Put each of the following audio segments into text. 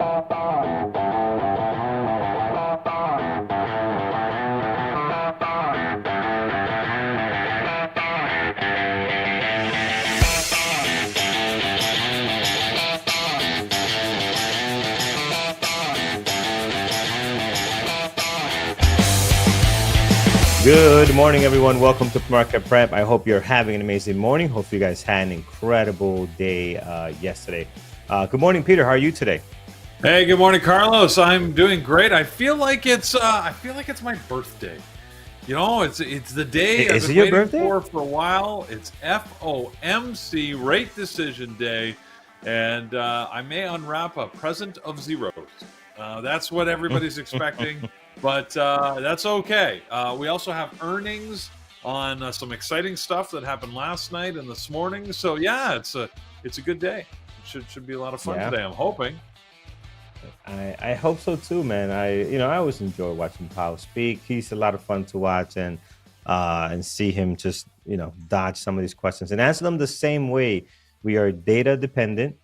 Good morning, everyone. Welcome to Market Prep. I hope you're having an amazing morning. Hope you guys had an incredible day yesterday. Good morning, Peter. How are you today? Hey, good morning, Carlos. I'm doing great. I feel like it's my birthday. You know, it's the day I've been waiting for a while. It's FOMC, Rate Decision Day, and I may unwrap a present of zeros. That's what everybody's expecting, but that's okay. We also have earnings on some exciting stuff that happened last night and this morning. So yeah, it's a good day. It should be a lot of fun today. I'm hoping. I hope so too, man. I always enjoy watching Powell speak. He's a lot of fun to watch and see him just dodge some of these questions and answer them the same way. We are data dependent,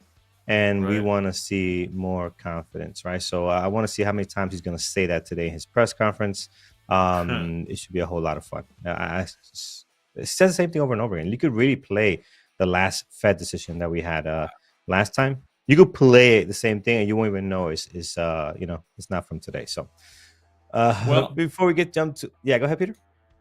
and we want to see more confidence, right? So I want to see how many times he's going to say that today in his press conference. It should be a whole lot of fun. It says the same thing over and over again. You could really play the last Fed decision that we had last time. You could play the same thing and you won't even know it's not from today. So before we go ahead, Peter.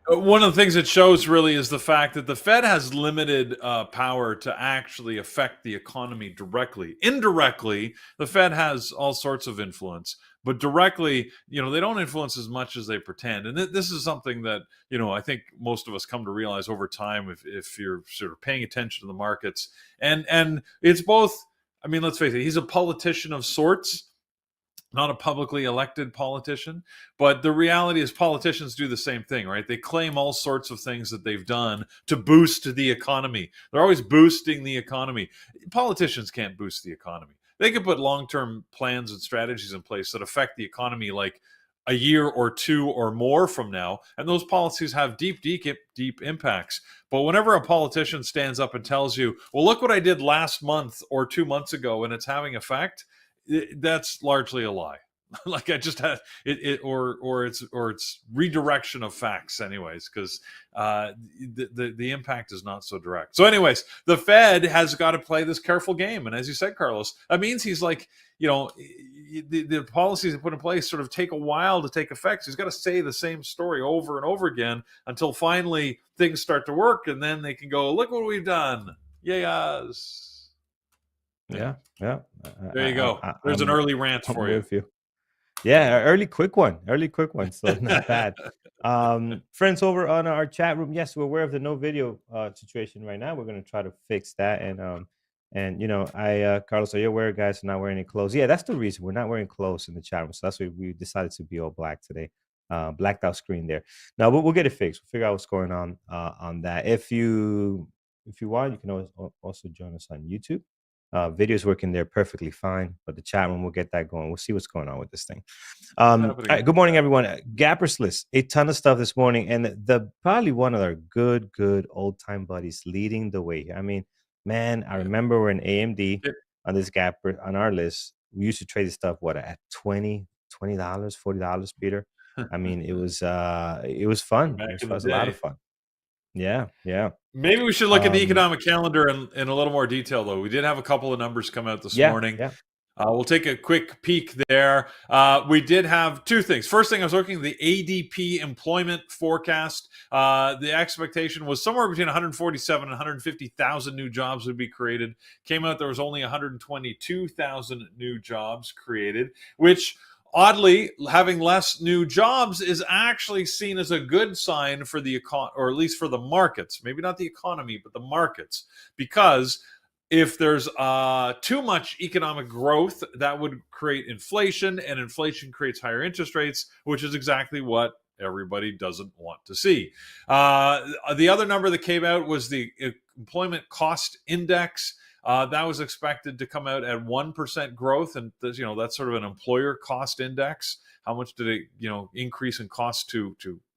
One of the things it shows really is the fact that the Fed has limited power to actually affect the economy directly. Indirectly, the Fed has all sorts of influence, but directly, they don't influence as much as they pretend. And this is something that, I think most of us come to realize over time if you're sort of paying attention to the markets. And it's both, I mean, let's face it, he's a politician of sorts, not a publicly elected politician, but the reality is politicians do the same thing, right? They claim all sorts of things that they've done to boost the economy. They're always boosting the economy. Politicians can't boost the economy. They can put long-term plans and strategies in place that affect the economy like a year or two or more from now, and those policies have deep impacts. But whenever a politician stands up and tells you, well, look what I did last month or 2 months ago and it's having effect, that's largely a lie. Like I just had or it's redirection of facts anyways, because the impact is not so direct. So anyways, the Fed has got to play this careful game, and as you said, Carlos, that means he's like, the policies they put in place sort of take a while to take effect. So he's got to say the same story over and over again until finally things start to work, and then they can go, look what we've done. Yes. Yeah. There you go. There's an early rant for you. Yeah, early quick one. So not bad. Friends over on our chat room, yes, we're aware of the no video situation right now. We're going to try to fix that. Carlos, are you aware, guys, are not wearing any clothes? Yeah, that's the reason we're not wearing clothes in the chat room. So that's why we decided to be all black today. Blacked out screen there. Now we'll get it fixed. We'll figure out what's going on that. If you want, you can also join us on YouTube. Video's working there perfectly fine, but the chat room, we'll get that going. We'll see what's going on with this thing. All right, good morning, everyone. Gappers list, a ton of stuff this morning, and the probably one of our good old time buddies leading the way. I mean, man, I remember we're in AMD on this Gapper on our list. We used to trade this stuff at $20, $40, Peter. I mean, it was fun. It was a lot of fun. Yeah. Maybe we should look at the economic calendar in a little more detail, though. We did have a couple of numbers come out this morning. Yeah. We'll take a quick peek there. We did have two things. First thing, I was looking at the ADP employment forecast. The expectation was somewhere between 147 and 150,000 new jobs would be created. Came out there was only 122,000 new jobs created, which oddly, having less new jobs is actually seen as a good sign for the or at least for the markets. Maybe not the economy, but the markets, because if there's too much economic growth, that would create inflation, and inflation creates higher interest rates, which is exactly what everybody doesn't want to see. The other number that came out was the employment cost index. That was expected to come out at 1% growth, and that's sort of an employer cost index. How much did it increase in cost to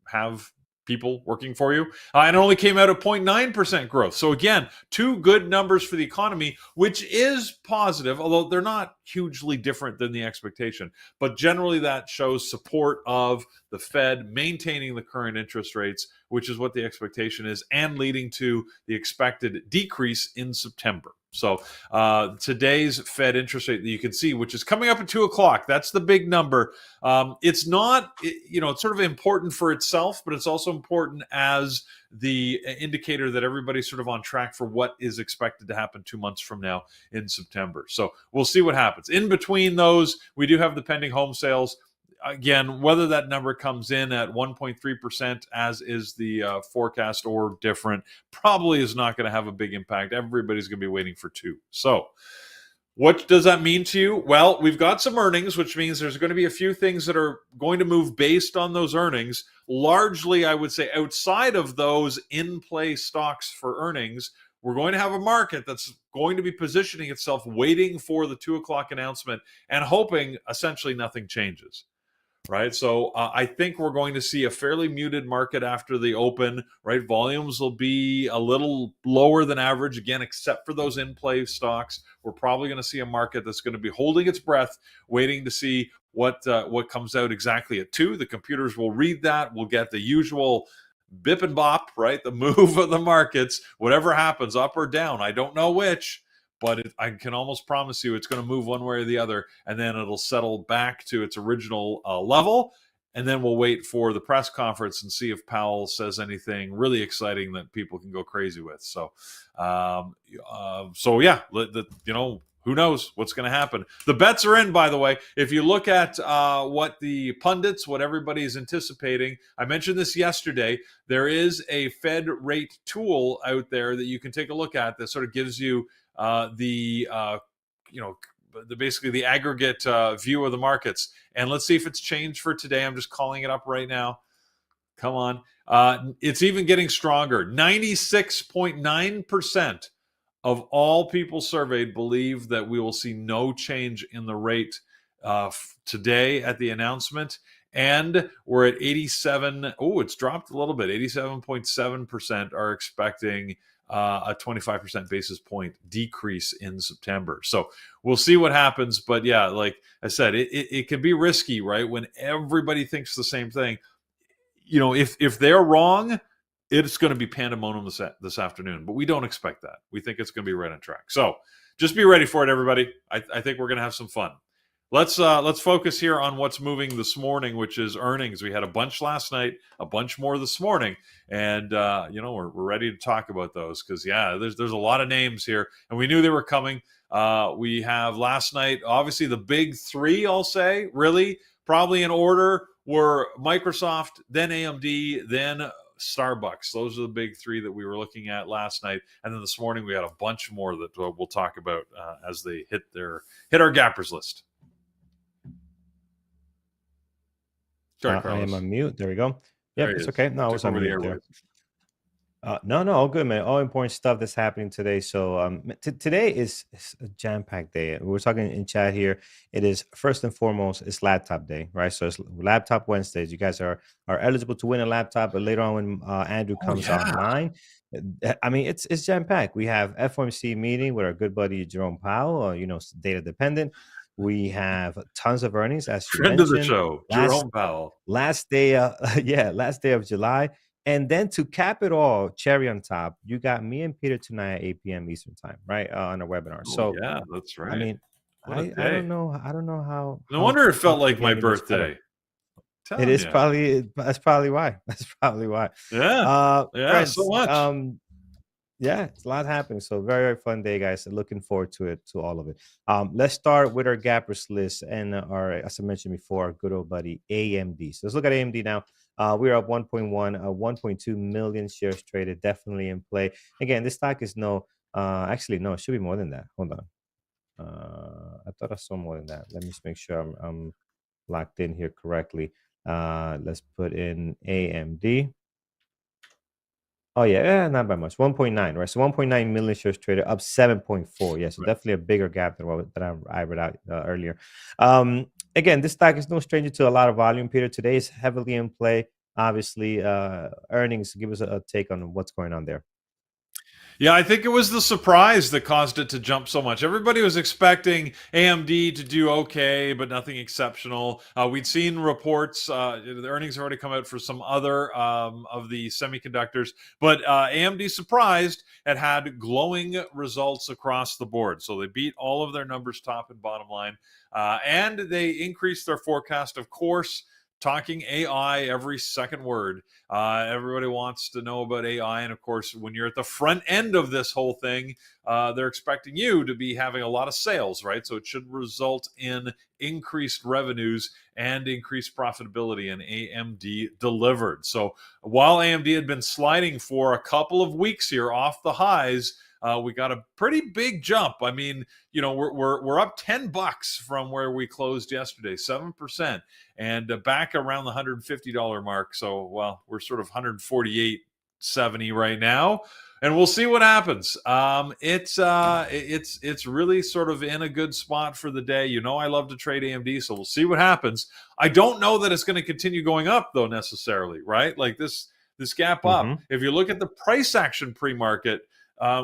have people working for you, and it only came out at 0.9% growth. So again, two good numbers for the economy, which is positive, although they're not hugely different than the expectation. But generally, that shows support of the Fed maintaining the current interest rates, which is what the expectation is, and leading to the expected decrease in September. So today's Fed interest rate that you can see, which is coming up at 2 o'clock, that's the big number. It's not, it's sort of important for itself, but it's also important as the indicator that everybody's sort of on track for what is expected to happen 2 months from now in September. So we'll see what happens. In between those, we do have the pending home sales. Again, whether that number comes in at 1.3%, as is the forecast, or different, probably is not going to have a big impact. Everybody's going to be waiting for 2. So what does that mean to you? Well, we've got some earnings, which means there's going to be a few things that are going to move based on those earnings. Largely, I would say outside of those in-play stocks for earnings, we're going to have a market that's going to be positioning itself, waiting for the 2 o'clock announcement and hoping essentially nothing changes. Right. So I think we're going to see a fairly muted market after the open, right? Volumes will be a little lower than average, again, except for those in-play stocks. We're probably going to see a market that's going to be holding its breath, waiting to see what comes out exactly at 2. The computers will read that. We'll get the usual bip and bop, right? The move of the markets, whatever happens, up or down. I don't know which. But I can almost promise you it's going to move one way or the other, and then it'll settle back to its original level. And then we'll wait for the press conference and see if Powell says anything really exciting that people can go crazy with. So, yeah, who knows what's going to happen. The bets are in, by the way. If you look at what the pundits, what everybody's anticipating, I mentioned this yesterday, there is a Fed rate tool out there that you can take a look at that sort of gives you basically the aggregate view of the markets. And let's see if it's changed for today. I'm just calling it up right now. Come on. It's even getting stronger. 96.9% of all people surveyed believe that we will see no change in the rate today at the announcement. And we're at 87. Oh, it's dropped a little bit. 87.7% are expecting a 25% basis point decrease in September. So we'll see what happens. But yeah, like I said, it can be risky, right? When everybody thinks the same thing. If they're wrong, it's going to be pandemonium this afternoon. But we don't expect that. We think it's going to be right on track. So just be ready for it, everybody. I think we're going to have some fun. Let's focus here on what's moving this morning, which is earnings. We had a bunch last night, a bunch more this morning, and we're ready to talk about those because there's a lot of names here, and we knew they were coming. We have last night, obviously the big 3. I'll say really probably in order were Microsoft, then AMD, then Starbucks. Those are the big 3 that we were looking at last night, and then this morning we had a bunch more that we'll talk about as they hit our gappers list. Sorry, I am on mute. There we go. Yep, it's okay. No, I was on mute there. No, all good, man. All important stuff that's happening today. So today is a jam-packed day. We're talking in chat here. It is first and foremost, it's laptop day, right? So it's laptop Wednesdays. You guys are eligible to win a laptop, but later on when Andrew comes online, I mean, it's jam-packed. We have FOMC meeting with our good buddy Jerome Powell, data dependent. We have tons of earnings, as you mentioned. Friend of the show, Jerome Powell. Last day of July. And then to cap it all, cherry on top, you got me and Peter tonight at 8 p.m. Eastern time, right, on a webinar. Yeah, that's right. I mean, I don't know how. No wonder it felt like my birthday. It is probably. That's probably why. Yeah. Friends, so much. Yeah, it's a lot happening. So very, very fun day, guys. Looking forward to all of it. Let's start with our gappers list and as I mentioned before, our good old buddy AMD. So let's look at AMD now. We're up 1.2 million shares traded. Definitely in play. Again, this stock is actually no, it should be more than that. Hold on. I thought I saw more than that. Let me just make sure I'm locked in here correctly. Let's put in AMD. Oh, yeah, not by much. 1.9, right? So 1.9 million shares traded, up 7.4. Yeah, so definitely a bigger gap than what I read out earlier. Again, this stock is no stranger to a lot of volume, Peter. Today is heavily in play. obviously, earnings. Give us a take on what's going on there. Yeah, I think it was the surprise that caused it to jump so much. Everybody was expecting AMD to do okay, but nothing exceptional. We'd seen reports, the earnings have already come out for some other of the semiconductors, but AMD surprised and had glowing results across the board. So they beat all of their numbers, top and bottom line, and they increased their forecast, of course. Talking AI every second word. Everybody wants to know about AI. And of course, when you're at the front end of this whole thing, they're expecting you to be having a lot of sales, right? So it should result in increased revenues and increased profitability. And AMD delivered. So while AMD had been sliding for a couple of weeks here off the highs, we got a pretty big jump. I mean, we're up $10 from where we closed yesterday, 7%, and back around the $150 mark. So, well, we're sort of 148.70 right now, and we'll see what happens. It's really sort of in a good spot for the day. I love to trade AMD, so we'll see what happens. I don't know that it's going to continue going up though necessarily, right? Like this gap up. Mm-hmm. If you look at the price action pre-market,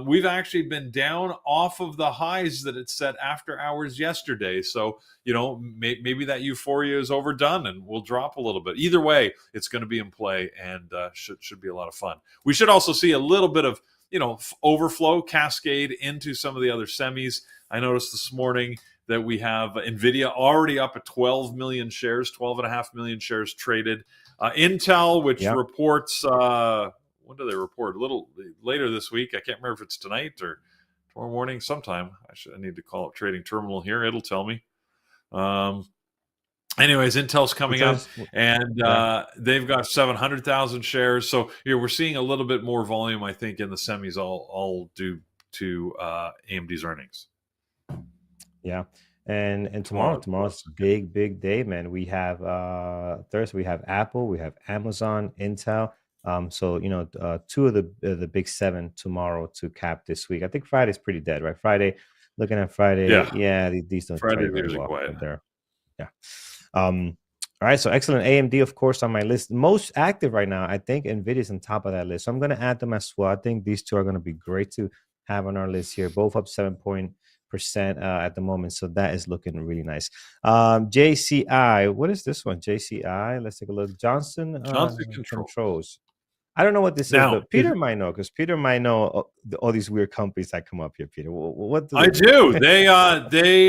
we've actually been down off of the highs that it set after hours yesterday. So, maybe that euphoria is overdone and we'll drop a little bit. Either way, it's going to be in play and should be a lot of fun. We should also see a little bit of, overflow cascade into some of the other semis. I noticed this morning that we have NVIDIA already up at 12 million shares, 12.5 million shares traded. Intel, which Yeah. reports... when do they report? A little later this week. I can't remember if it's tonight or tomorrow morning sometime. I need to call up Trading Terminal here. It'll tell me. Anyways, Intel's coming up, and Yeah. they've got 700,000 shares. So we're seeing a little bit more volume, I think, in the semis, all due to AMD's earnings. Yeah. And tomorrow's big day, man. We have Thursday, we have Apple, we have Amazon, Intel. So two of the big seven tomorrow to cap this week. I think Friday's pretty dead, right? Looking at Friday, yeah, these don't Friday's trade very usually well. quiet. There, yeah. All right, so excellent. AMD, of course, on my list. Most active right now, I think NVIDIA's on top of that list. So I'm going to add them as well. I think these two are going to be great to have on our list here. Both up 7% at the moment. So that is looking really nice. JCI, what is this one? JCI, let's take a look. Johnson Controls. I don't know what this is, but Peter might know, because Peter might know all these weird companies that come up here. Peter, what do I do? They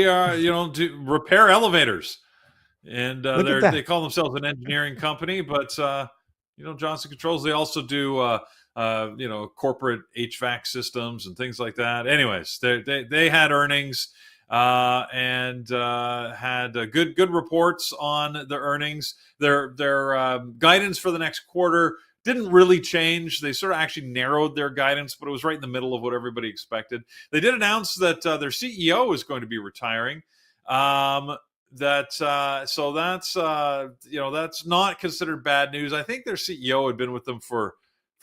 do repair elevators, and they call themselves an engineering company. But Johnson Controls, they also do corporate HVAC systems and things like that. Anyways, they had earnings and had good reports on the earnings. Their guidance for the next quarter didn't really change. They sort of actually narrowed their guidance, but it was right in the middle of what everybody expected. They did announce that their CEO is going to be retiring. That's not considered bad news. I think their CEO had been with them for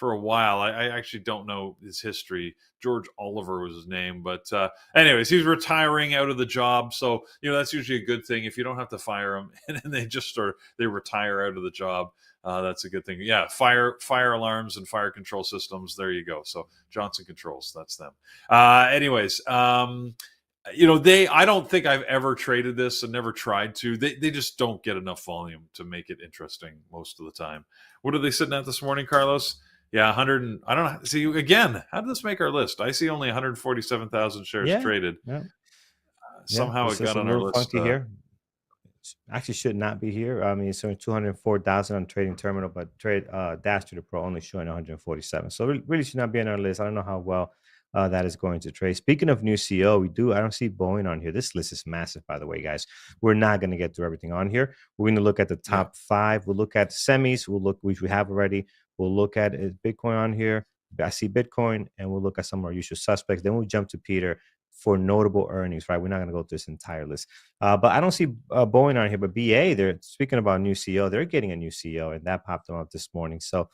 a while. I actually don't know his history. George Oliver was his name, but anyways, he's retiring out of the job. So that's usually a good thing if you don't have to fire him, and they retire out of the job. That's a good thing. Yeah, fire alarms and fire control systems. There you go. So Johnson Controls, that's them. Anyways, I don't think I've ever traded this and never tried to. They just don't get enough volume to make it interesting most of the time. What are they sitting at this morning, Carlos? Yeah, 100. I don't know. See, again, how did this make our list? I see only 147,000 shares traded. Yeah. Somehow it got on our list. Funky here. Actually should not be here. I mean, it's showing 204,000 on Trading Terminal, but Dash to the Pro only showing 147. So really should not be on our list. I don't know how well that is going to trade. Speaking of new CEO, I don't see Boeing on here. This list is massive, by the way, guys. We're not going to get through everything on here. We're going to look at the top five. We'll look at semis. Which we have already. We'll look at Bitcoin on here. I see Bitcoin, and we'll look at some of our usual suspects. Then we'll jump to Peter for notable earnings, right? We're not going to go through this entire list. But I don't see Boeing on here. But BA, they're speaking about new CEO. They're getting a new CEO, and that popped them up this morning. So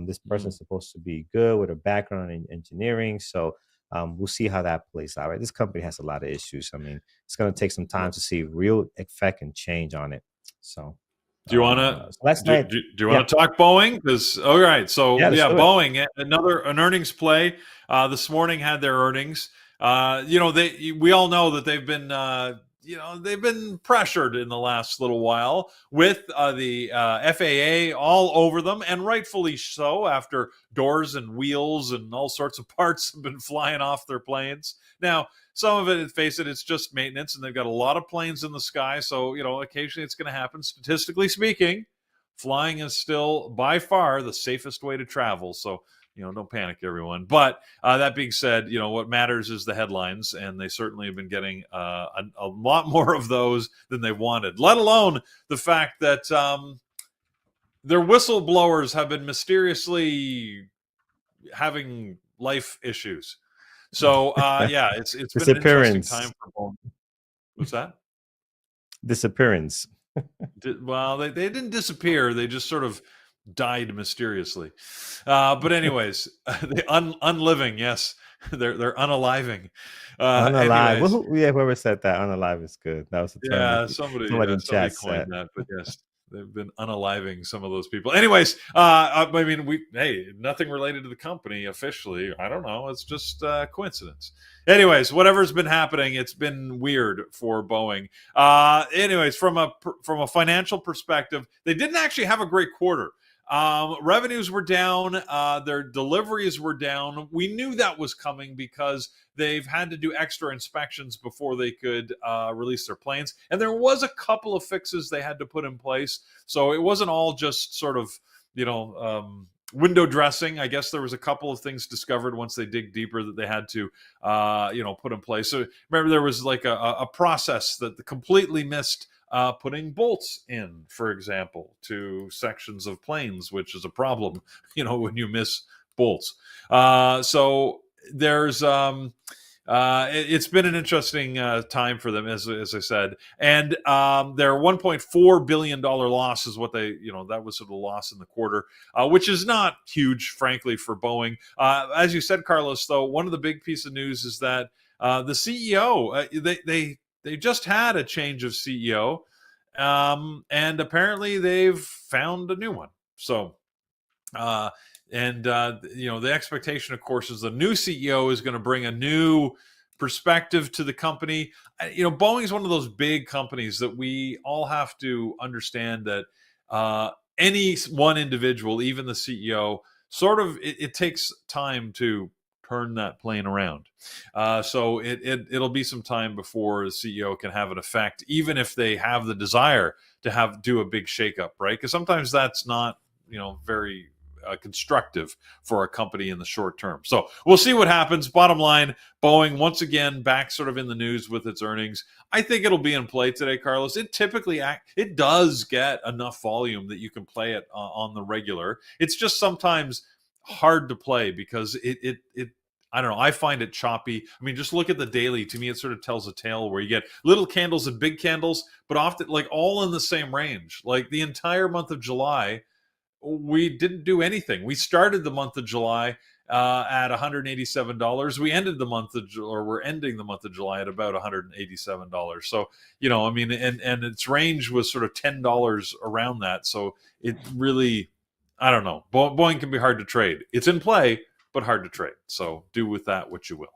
this person's supposed to be good with a background in engineering. So we'll see how that plays out, right? This company has a lot of issues. I mean, it's going to take some time to see real effect and change on it. So Do you want to So last do, night, do, do you yeah, want to talk Boeing? Because all right, so yeah, let's yeah, do it. Boeing an earnings play. This morning had their earnings. We all know that they've been pressured in the last little while with the FAA all over them, and rightfully so. After doors and wheels and all sorts of parts have been flying off their planes. Now, some of it, face it, it's just maintenance, and they've got a lot of planes in the sky. So, occasionally it's going to happen. Statistically speaking, flying is still by far the safest way to travel. So, don't panic, everyone. But that being said, what matters is the headlines, and they certainly have been getting a lot more of those than they wanted, let alone the fact that their whistleblowers have been mysteriously having life issues. So yeah, it's been an interesting time Disappearance, for Boeing. What's that? disappearance. Well, they didn't disappear. They just sort of died mysteriously. But anyways, they unliving. Yes, they're unaliving. Unalive. Anyways, Yeah, whoever said that, unalive is good. That was the term yeah, somebody somebody in somebody chat coined said. that, but yes, they've been unaliving some of those people. Anyways, I mean, nothing related to the company officially. I don't know. It's just coincidence. Anyways, whatever's been happening, it's been weird for Boeing. Anyways, from a financial perspective, they didn't actually have a great quarter. Revenues were down. Their deliveries were down. We knew that was coming because they've had to do extra inspections before they could release their planes. And there was a couple of fixes they had to put in place. So it wasn't all just sort of, window dressing. I guess there was a couple of things discovered once they dig deeper that they had to, put in place. So remember, there was like a process that completely missed putting bolts in, for example, to sections of planes, which is a problem, when you miss bolts. So there's it's been an interesting time for them, as I said, and their $1.4 billion loss is what that was sort of the loss in the quarter, which is not huge, frankly, for Boeing. As you said, Carlos, though, one of the big piece of news is that the CEO, they just had a change of CEO, and apparently they've found a new one. So, the expectation, of course, is the new CEO is going to bring a new perspective to the company. Boeing is one of those big companies that we all have to understand that any one individual, even the CEO, sort of it takes time to turn that plane around. So it'll be some time before the CEO can have an effect, even if they have the desire to do a big shakeup, right? Because sometimes that's not very constructive for a company in the short term. So we'll see what happens. Bottom line, Boeing once again back sort of in the news with its earnings. I think it'll be in play today, Carlos. It does get enough volume that you can play it on the regular. It's just sometimes hard to play because it I don't know. I find it choppy. I mean, just look at the daily. To me, it sort of tells a tale where you get little candles and big candles, but often like all in the same range. Like the entire month of July, we didn't do anything. We started the month of July at $187. We ended the month we're ending the month of July at about $187. So, I mean, and its range was sort of $10 around that. So it really, I don't know. Boeing can be hard to trade. It's in play, but hard to trade. So do with that what you will.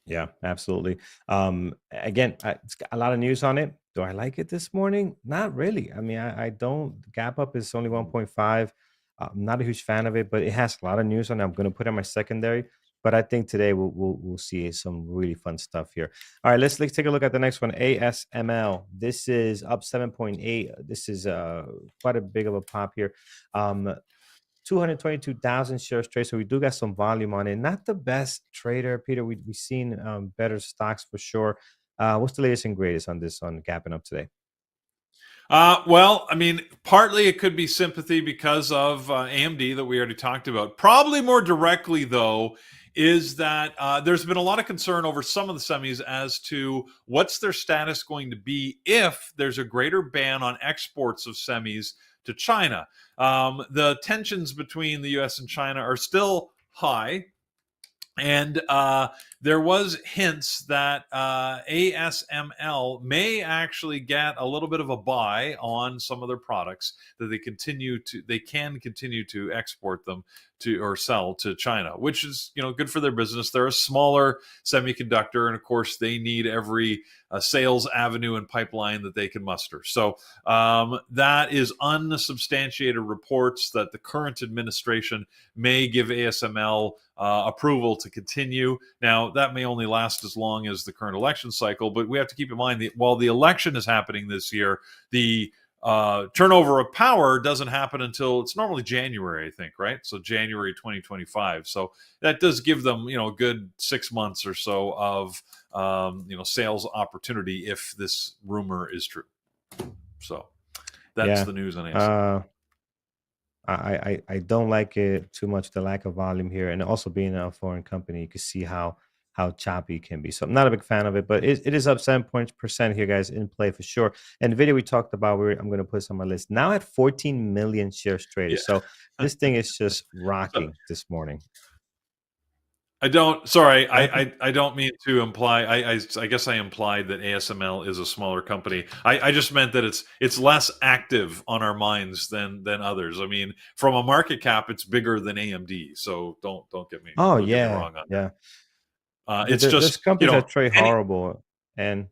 Yeah, absolutely. Again, it's got a lot of news on it. Do I like it this morning? Not really. I mean, I don't. The gap up is only 1.5. I'm not a huge fan of it, but it has a lot of news on it. I'm going to put it on my secondary. But I think today we'll see some really fun stuff here. All right, let's take a look at the next one. ASML. This is up 7.8. This is quite a big of a pop here. 222,000 shares trade. So we do got some volume on it. Not the best trader, Peter. We've seen better stocks for sure. What's the latest and greatest on this on gapping up today? Well, I mean, partly it could be sympathy because of AMD that we already talked about. Probably more directly, though, is that there's been a lot of concern over some of the semis as to what's their status going to be if there's a greater ban on exports of semis to China. The tensions between the U.S. and China are still high. And there was hints that ASML may actually get a little bit of a buy on some of their products, that they can continue to export them to or sell to China, which is good for their business. They're a smaller semiconductor, and of course they need every sales avenue and pipeline that they can muster. So that is unsubstantiated reports that the current administration may give ASML approval to continue. Now, that may only last as long as the current election cycle, but we have to keep in mind that while the election is happening this year, the turnover of power doesn't happen until it's normally January, I think, right? So January 2025. So that does give them, a good 6 months or so of, sales opportunity if this rumor is true. So that's Yeah. the news on ASML. I don't like it too much, the lack of volume here, and also being a foreign company, you can see how choppy it can be. So I'm not a big fan of it, but it is up 7% here, guys, in play for sure. And the video we talked about, I'm going to put this on my list now at 14 million shares traded. Yeah. So this thing is just So, rocking this morning. I don't. Sorry, What happened? I don't mean to imply. I guess I implied that ASML is a smaller company. I just meant that it's less active on our minds than others. I mean, from a market cap, it's bigger than AMD. So Oh don't get me yeah, wrong on that. yeah. It's There's just companies that trade any horrible, and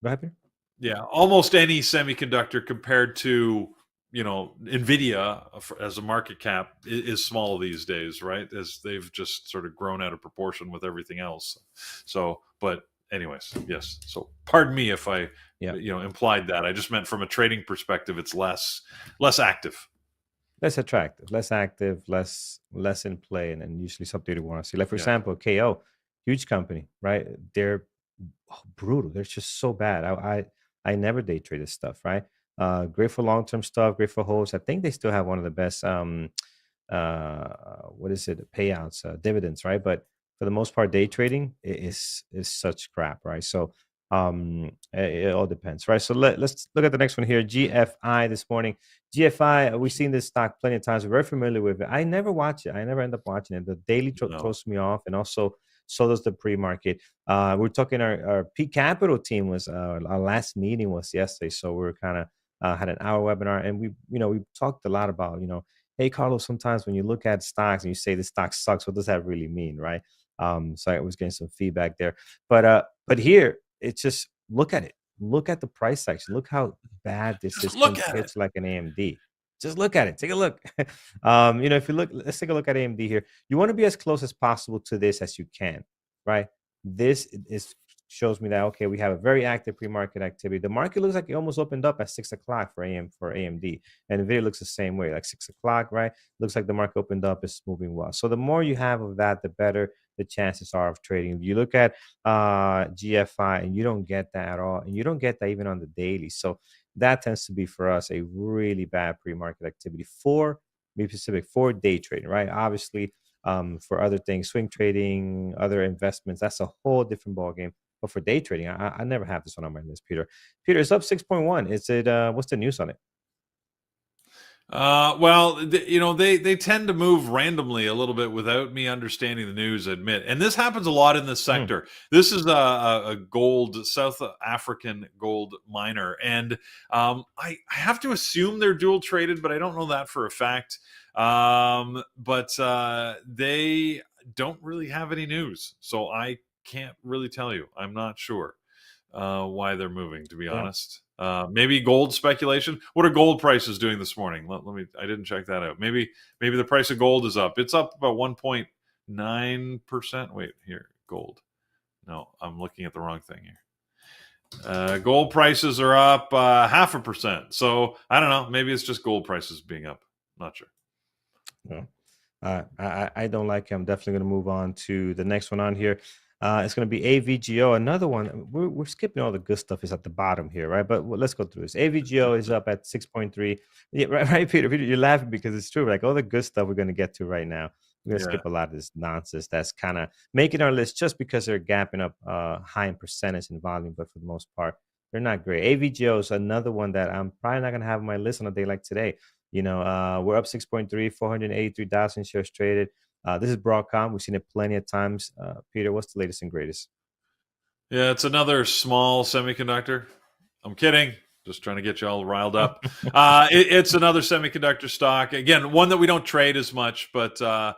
go ahead. Peter. yeah, almost any semiconductor compared to Nvidia as a market cap is small these days, right? As they've just sort of grown out of proportion with everything else. So, but anyways, yes. So, pardon me if I Yeah. implied that. I just meant from a trading perspective, it's less active. Less attractive, less active, less in play, and usually something you want to see. Like for Yeah. example, KO, huge company, right? They're brutal. They're just so bad. I never day trade this stuff, right? Great for long term stuff, great for holds. I think they still have one of the best what is it, payouts, dividends, right? But for the most part, day trading is such crap, right? So it all depends, right? So let's look at the next one here. GFI this morning. GFI, we've seen this stock plenty of times. We're very familiar with it. I never watch it. I never end up watching it. The daily No. throws me off, and also so does the pre-market. We're talking our P Capital team was our last meeting was yesterday, so we are kind of had an hour webinar, and we talked a lot about hey Carlos, sometimes when you look at stocks and you say the stock sucks, what does that really mean, right? So I was getting some feedback there, but here it's just look at it. Look at the price section. Look how bad this Just is look at compared it. to like an AMD. Just look at it. Take a look. If you look, let's take a look at AMD here. You want to be as close as possible to this as you can, right? This is shows me that okay, we have a very active pre-market activity. The market looks like it almost opened up at 6 o'clock for AMD, and Nvidia looks the same way, like 6 o'clock, right? Looks like the market opened up, it's moving well. So the more you have of that, the better the chances are of trading. If you look at GFI and you don't get that at all, and you don't get that even on the daily, so that tends to be for us a really bad pre-market activity for be specific for day trading, right? Obviously, for other things, swing trading, other investments, that's a whole different ballgame. But for day trading, I never have this one on my list, Peter. Peter, it's up 6.1. Is it what's the news on it? Well, they tend to move randomly a little bit without me understanding the news. I admit, and this happens a lot in this Mm, sector. This is a gold South African gold miner, and I have to assume they're dual traded, but I don't know that for a fact. But they don't really have any news, so I can't really tell you. I'm not sure why they're moving, to be yeah. honest. Maybe gold speculation. What are gold prices doing this morning? Let me. I didn't check that out. Maybe the price of gold is up. It's up about 1.9%. Wait, here, gold. No, I'm looking at the wrong thing here. Gold prices are up 0.5%. So I don't know. Maybe it's just gold prices being up. Not sure. Yeah. I don't like it. I'm definitely going to move on to the next one on here. It's going to be AVGO. Another one. We're skipping all the good stuff is at the bottom here, right? But let's go through this. AVGO is up at 6.3. Yeah, right, Peter. Peter, you're laughing because it's true. Like all the good stuff we're going to get to right now. We're going to Yeah. skip a lot of this nonsense that's kind of making our list just because they're gapping up high in percentage and volume, but for the most part, they're not great. AVGO is another one that I'm probably not going to have on my list on a day like today. We're up 6.3, 483,000 shares traded. This is Broadcom. We've seen it plenty of times. Peter, what's the latest and greatest? Yeah, it's another small semiconductor. I'm kidding. Just trying to get you all riled up. It's another semiconductor stock. Again, one that we don't trade as much, but they've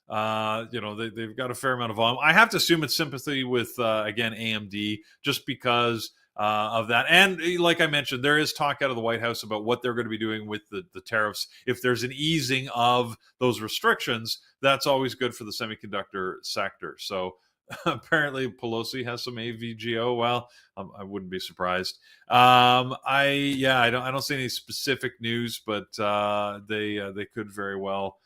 got a fair amount of volume. I have to assume it's sympathy with again AMD, just because of that. And like I mentioned, there is talk out of the White House about what they're going to be doing with the tariffs. If there's an easing of those restrictions, that's always good for the semiconductor sector. So apparently Pelosi has some AVGO. Well, I wouldn't be surprised. I don't see any specific news, but they could very well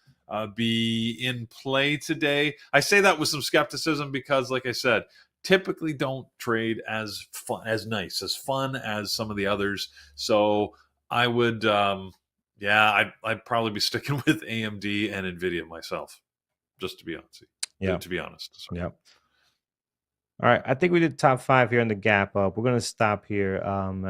be in play today. I say that with some skepticism because, like I said, typically don't trade as fun as some of the others. So I would, I'd probably be sticking with AMD and Nvidia myself, just to be honest. Yeah. To be honest. Sorry. Yeah. All right, I think we did top five here in the gap up. We're gonna stop here.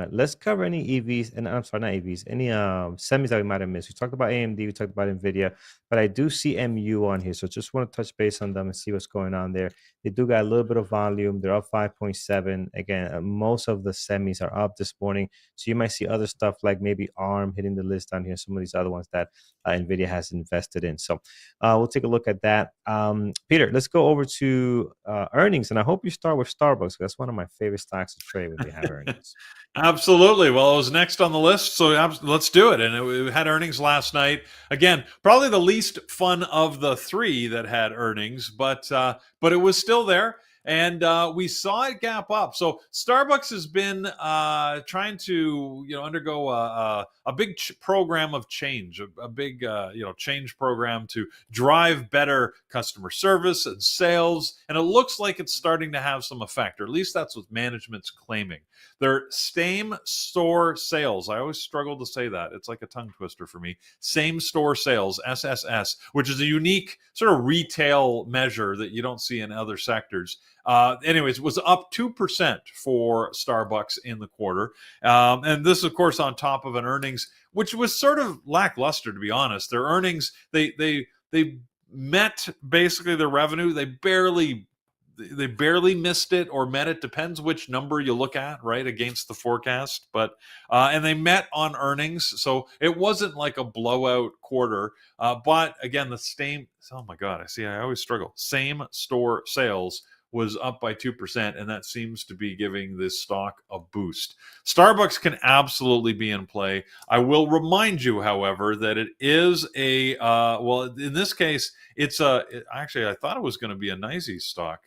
Let's cover any EVs, and I'm sorry, not EVs, any semis that we might have missed. We talked about AMD, we talked about Nvidia, but I do see MU on here, so just want to touch base on them and see what's going on there. They do got a little bit of volume. They're up 5.7. Again, most of the semis are up this morning, so you might see other stuff like maybe ARM hitting the list down here. Some of these other ones that Nvidia has invested in. So we'll take a look at that. Peter, let's go over to earnings, and I hope you start with Starbucks. That's one of my favorite stocks to trade when they have earnings. Absolutely. Well, it was next on the list, so let's do it. And it had earnings last night. Again, probably the least fun of the three that had earnings, but it was still there. And we saw it gap up. So Starbucks has been trying to undergo a big program of change, a big change program to drive better customer service and sales. And it looks like it's starting to have some effect, or at least that's what management's claiming. Their same store sales, I always struggle to say that. It's like a tongue twister for me. Same store sales, SSS, which is a unique sort of retail measure that you don't see in other sectors. Anyways, it was up 2% for Starbucks in the quarter. And this, of course, on top of an earnings, which was sort of lackluster, to be honest. Their earnings, they met basically their revenue. They barely missed it or met it. Depends which number you look at, right, against the forecast. But and they met on earnings, so it wasn't like a blowout quarter. But again, the same. Oh my God, I always struggle. Same store sales was up by 2%, and that seems to be giving this stock a boost. Starbucks can absolutely be in play. I will remind you, however, that it is a in this case, it's actually, I thought it was going to be a NYSE stock.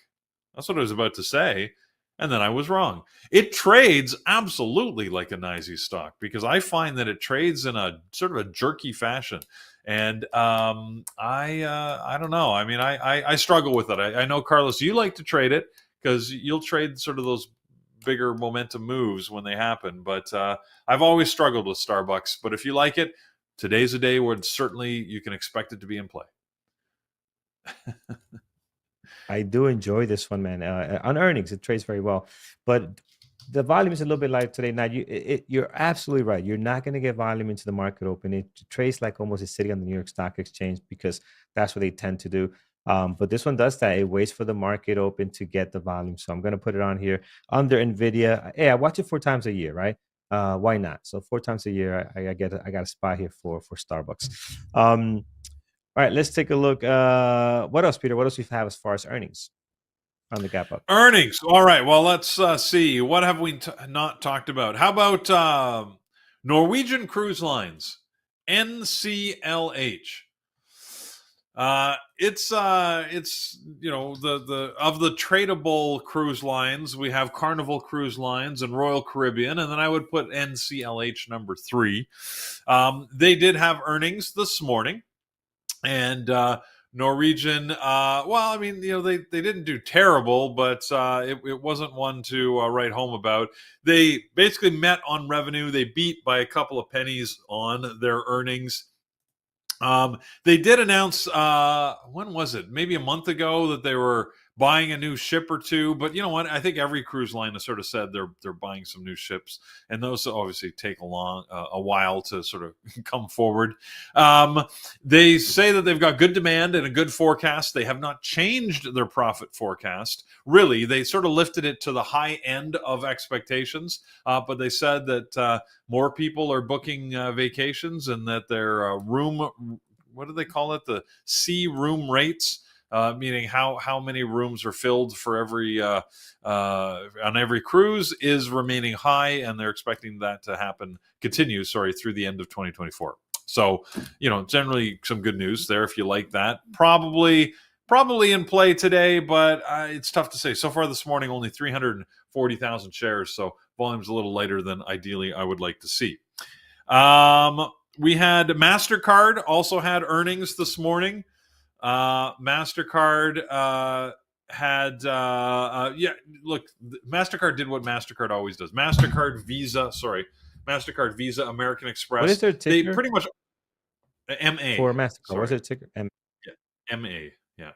That's what I was about to say, and then I was wrong. It trades absolutely like a NYSE stock because I find that it trades in a sort of a jerky fashion. And I don't know. I mean, I struggle with it. I know, Carlos, you like to trade it because you'll trade sort of those bigger momentum moves when they happen. But I've always struggled with Starbucks. But if you like it, today's a day where certainly you can expect it to be in play. I do enjoy this one, man. On earnings, it trades very well, but the volume is a little bit light today. Now, you're absolutely right. You're not going to get volume into the market open. It trades like almost it's sitting on the New York Stock Exchange because that's what they tend to do. But this one does that. It waits for the market open to get the volume. So I'm going to put it on here under Nvidia. Hey, I watch it 4 times a year, right? Why not? So 4 times a year, I got a spot here for Starbucks. All right, let's take a look. What else, Peter? What else we have as far as earnings on the gap up? Earnings. All right. Well, let's see. What have we not talked about? How about Norwegian Cruise Lines, NCLH? It's the of the tradable cruise lines, we have Carnival Cruise Lines and Royal Caribbean, and then I would put NCLH number 3. They did have earnings this morning. And Norwegian, well, I mean, they didn't do terrible, but it wasn't one to write home about. They basically met on revenue. They beat by a couple of pennies on their earnings. They did announce, when was it? Maybe a month ago, that they were buying a new ship or two. But you know what? I think every cruise line has sort of said they're buying some new ships, and those obviously take a while to sort of come forward. They say that they've got good demand and a good forecast. They have not changed their profit forecast. Really, they sort of lifted it to the high end of expectations, but they said that more people are booking vacations and that their room, what do they call it? The sea room rates, meaning how many rooms are filled for every on every cruise, is remaining high, and they're expecting that to continue through the end of 2024. So, generally some good news there if you like that. Probably in play today, but it's tough to say. So far this morning, only 340,000 shares, so volume's a little lighter than ideally I would like to see. We had MasterCard also had earnings this morning. MasterCard MasterCard did what MasterCard always does. MasterCard, Visa, American Express. What is their ticker? They pretty much MA for MasterCard. Sorry. What's their ticker? MA. Yeah.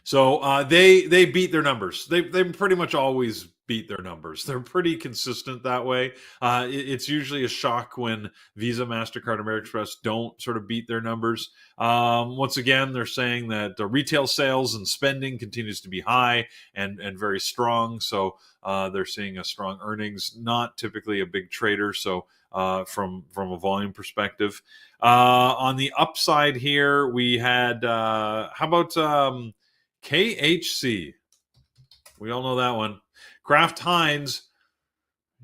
So they beat their numbers. They pretty much always beat their numbers. They're pretty consistent that way. It's usually a shock when Visa, MasterCard, American Express don't sort of beat their numbers. Once again, they're saying that retail sales and spending continues to be high and very strong. So they're seeing a strong earnings. Not typically a big trader. So from a volume perspective, on the upside here, we had how about KHC? We all know that one. Kraft Heinz,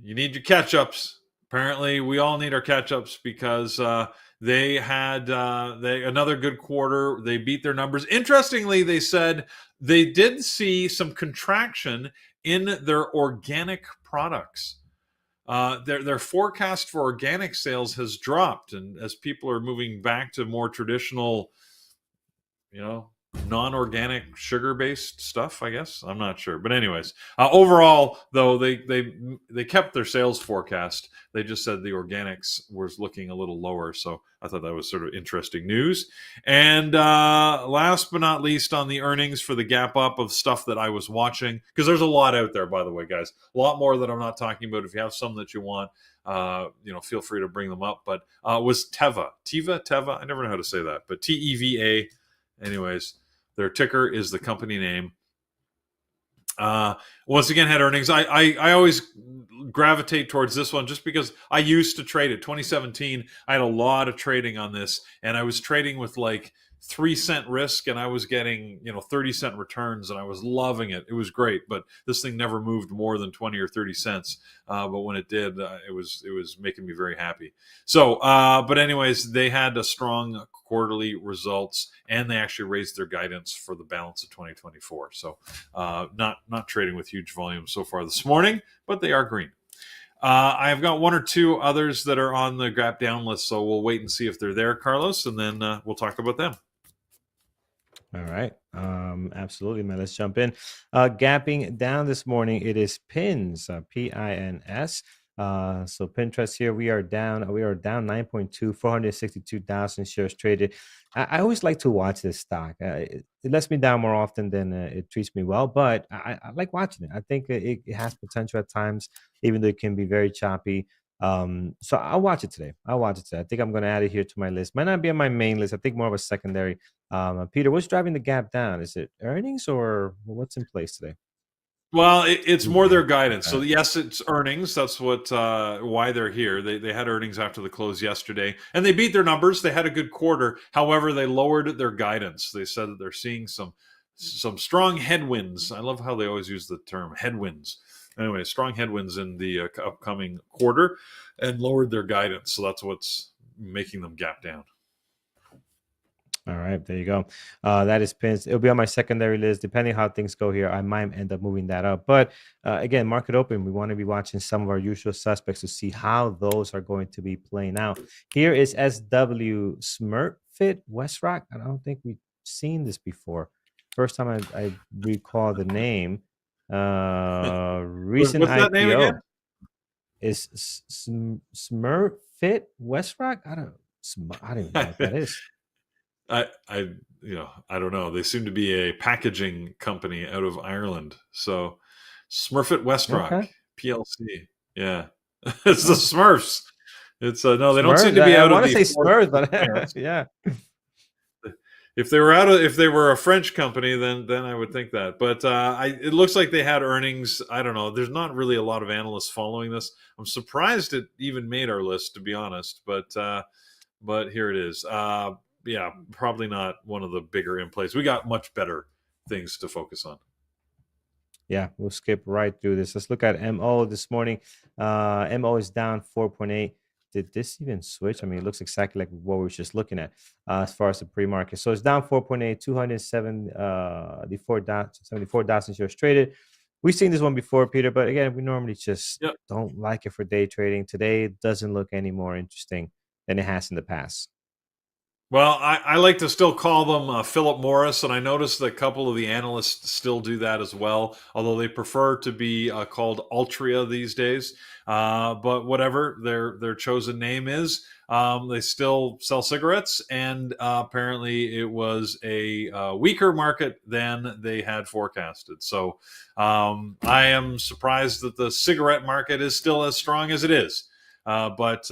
you need your catch-ups. Apparently, we all need our catch-ups because they had another good quarter. They beat their numbers. Interestingly, they said they did see some contraction in their organic products. Their forecast for organic sales has dropped, and as people are moving back to more traditional, non-organic sugar-based stuff, I guess. I'm not sure, but anyways, overall though, they kept their sales forecast. They just said the organics was looking a little lower, so I thought that was sort of interesting news. And last but not least, on the earnings for the gap up of stuff that I was watching, because there's a lot out there, by the way, guys, a lot more that I'm not talking about. If you have some that you want, feel free to bring them up. But was Teva, I never know how to say that, but TEVA. Anyways, their ticker is the company name. Once again, had earnings. I always gravitate towards this one just because I used to trade it. 2017, I had a lot of trading on this, and I was trading with like 3-cent risk, and I was getting 30-cent returns, and I was loving it. It was great, but this thing never moved more than 20 or 30 cents. But when it did, it was making me very happy. So, but anyways, they had a strong quarterly results, and they actually raised their guidance for the balance of 2024. So, not trading with huge volume so far this morning, but they are green. I've got one or two others that are on the gap down list, so we'll wait and see if they're there, Carlos, and then we'll talk about them. All right. Absolutely, man. Let's jump in. Gapping down this morning, it is PINS, PINS. So Pinterest here, we are down 9.2, 462,000 shares traded. I always like to watch this stock. It lets me down more often than it treats me well, but I like watching it. I think it has potential at times, even though it can be very choppy. So I'll watch it today. I think I'm going to add it here to my list. Might not be on my main list. I think more of a secondary. Peter, what's driving the gap down? Is it earnings or what's in place today? Well, it's more their guidance. So yes, it's earnings. That's what why they're here. They had earnings after the close yesterday, and they beat their numbers. They had a good quarter. However, they lowered their guidance. They said that they're seeing some strong headwinds. I love how they always use the term headwinds. Anyway, strong headwinds in the upcoming quarter, and lowered their guidance. So that's what's making them gap down. All right, there you go. That is PINS. It'll be on my secondary list. Depending how things go here, I might end up moving that up. But again, market open, we want to be watching some of our usual suspects to see how those are going to be playing out. Here is SW Smurfit Westrock. I don't think we've seen this before. First time I recall the name. Recent What's that IPO name again? Is Smurfit Westrock. I don't even know what that is. I I don't know. They seem to be a packaging company out of Ireland. So Smurfit Westrock Okay. PLC. Yeah, it's the Oh, Smurfs. It's no, they don't seem Smurfs. to be I out of want to the say forest Smurfs, of but France. yeah. If they were a French company, then I would think that. But it looks like they had earnings. I don't know. There's not really a lot of analysts following this. I'm surprised it even made our list, to be honest. But here it is. Yeah, probably not one of the bigger in plays. We got much better things to focus on. Yeah, we'll skip right through this. Let's look at MO this morning. MO is down 4.8. Did this even switch? I mean, it looks exactly like what we were just looking at as far as the pre-market. So it's down 4.8, 207, the 74,000 shares traded. We've seen this one before, Peter, but again, we normally just Yep. don't like it for day trading. Today it doesn't look any more interesting than it has in the past. Well, I like to still call them Philip Morris, and I noticed that a couple of the analysts still do that as well, although they prefer to be called Altria these days. But whatever their chosen name is, they still sell cigarettes, and apparently it was a weaker market than they had forecasted. So I am surprised that the cigarette market is still as strong as it is. But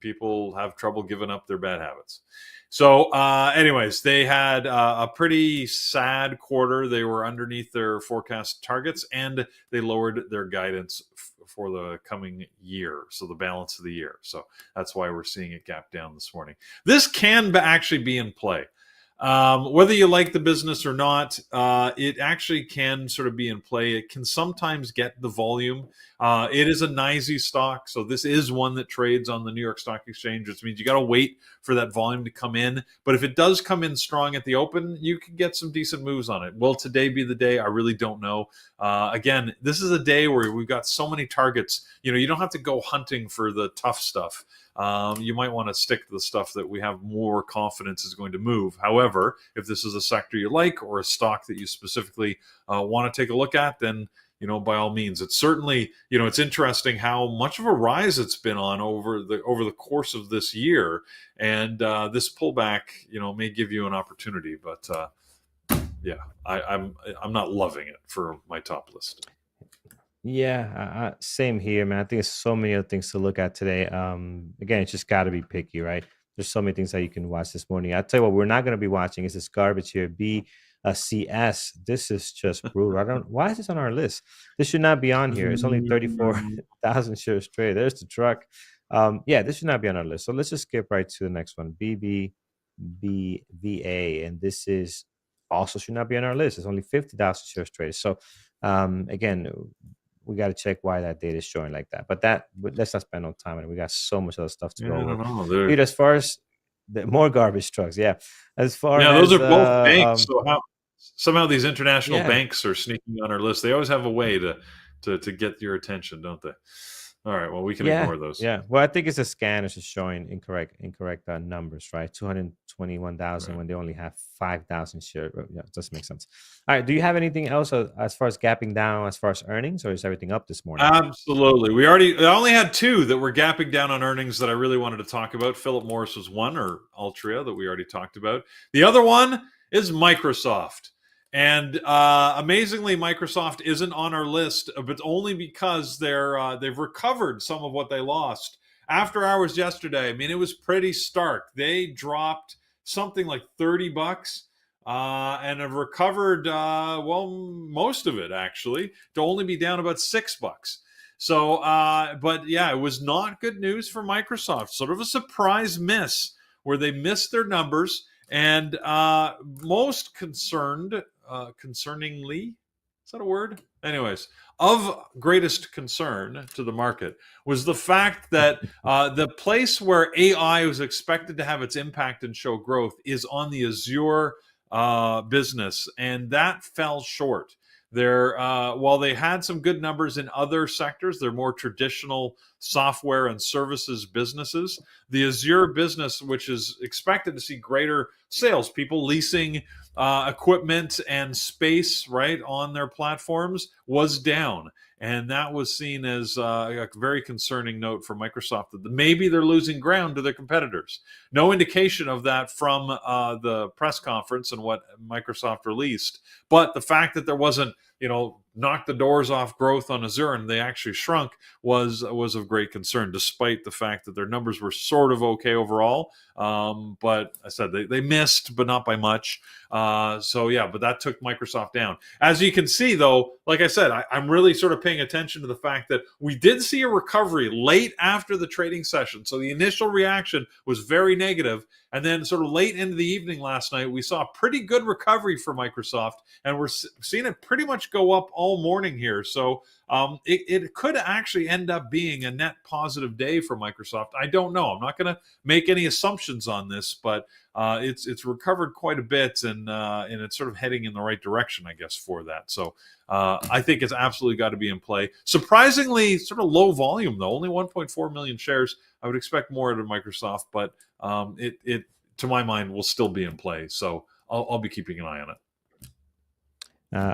people have trouble giving up their bad habits. So, anyways, they had a pretty sad quarter. They were underneath their forecast targets, and they lowered their guidance for the coming year, so the balance of the year. So that's why we're seeing it gap down this morning. This can actually be in play. Whether you like the business or not, it actually can sort of be in play. It can sometimes get the volume. It is a NYSE stock, so this is one that trades on the New York Stock Exchange, which means you got to wait for that volume to come in. But if it does come in strong at the open, you can get some decent moves on it. Will today be the day? I really don't know. Again, this is a day where we've got so many targets. You don't have to go hunting for the tough stuff. You might want to stick to the stuff that we have more confidence is going to move. However, if this is a sector you like or a stock that you specifically want to take a look at, then by all means. It's certainly it's interesting how much of a rise it's been on over the course of this year, and this pullback may give you an opportunity, but yeah, I'm not loving it for my top list. Yeah, same here, man. I think there's so many other things to look at today. Again, it's just got to be picky, right? There's so many things that you can watch this morning. I'll tell you what, we're not going to be watching is this garbage here. BCS. This is just brutal. I don't. Why is this on our list? This should not be on here. It's only 34,000 shares traded. There's the truck. Yeah, this should not be on our list. So let's just skip right to the next one. BBVA, and this is also should not be on our list. It's only 50,000 shares traded. So again, we got to check why that data is showing like that. But let's not spend no time on it. We got so much other stuff to Yeah, go I over. don't know. Dude, as far as the more garbage trucks, yeah. As far Yeah, those as are both banks. So somehow these international yeah, banks are sneaking on our list. They always have a way to get your attention, don't they? All right. Well, we can yeah, ignore those. yeah. Well, I think it's a scan. It's just showing incorrect numbers, right? 221,000 Right. when they only have 5,000 shares. Yeah, it doesn't make sense. All right. Do you have anything else as far as gapping down as far as earnings, or is everything up this morning? Absolutely. I only had two that were gapping down on earnings that I really wanted to talk about. Philip Morris was one, or Altria, that we already talked about. The other one is Microsoft. And amazingly, Microsoft isn't on our list, but only because they've recovered some of what they lost after hours yesterday. I mean, it was pretty stark. They dropped something like $30 and have recovered most of it actually to only be down about $6. So, but yeah, it was not good news for Microsoft. Sort of a surprise miss where they missed their numbers, and most concerningly, is that a word? Anyways, of greatest concern to the market was the fact that the place where AI was expected to have its impact and show growth is on the Azure business, and that fell short. While they had some good numbers in other sectors, they're more traditional software and services businesses. The Azure business, which is expected to see greater sales, people leasing equipment and space right on their platforms, was down. and that was seen as a very concerning note for Microsoft that maybe they're losing ground to their competitors. No indication of that from the press conference and what Microsoft released, but the fact that there wasn't, knock the doors off growth on Azure and they actually shrunk was of great concern, despite the fact that their numbers were sort of okay overall. But I said they missed, but not by much. So yeah, but that took Microsoft down. As you can see, though, like I said, I'm really sort of paying attention to the fact that we did see a recovery late after the trading session. So the initial reaction was very negative, and then sort of late into the evening last night, we saw a pretty good recovery for Microsoft, and we're seeing it pretty much go up all morning here. So it could actually end up being a net positive day for Microsoft. I don't know. I'm not going to make any assumptions on this, but it's recovered quite a bit, and it's sort of heading in the right direction, I guess, for that. So I think it's absolutely got to be in play. Surprisingly, sort of low volume though, only 1.4 million shares. I would expect more out of Microsoft, but it to my mind will still be in play. So I'll be keeping an eye on it.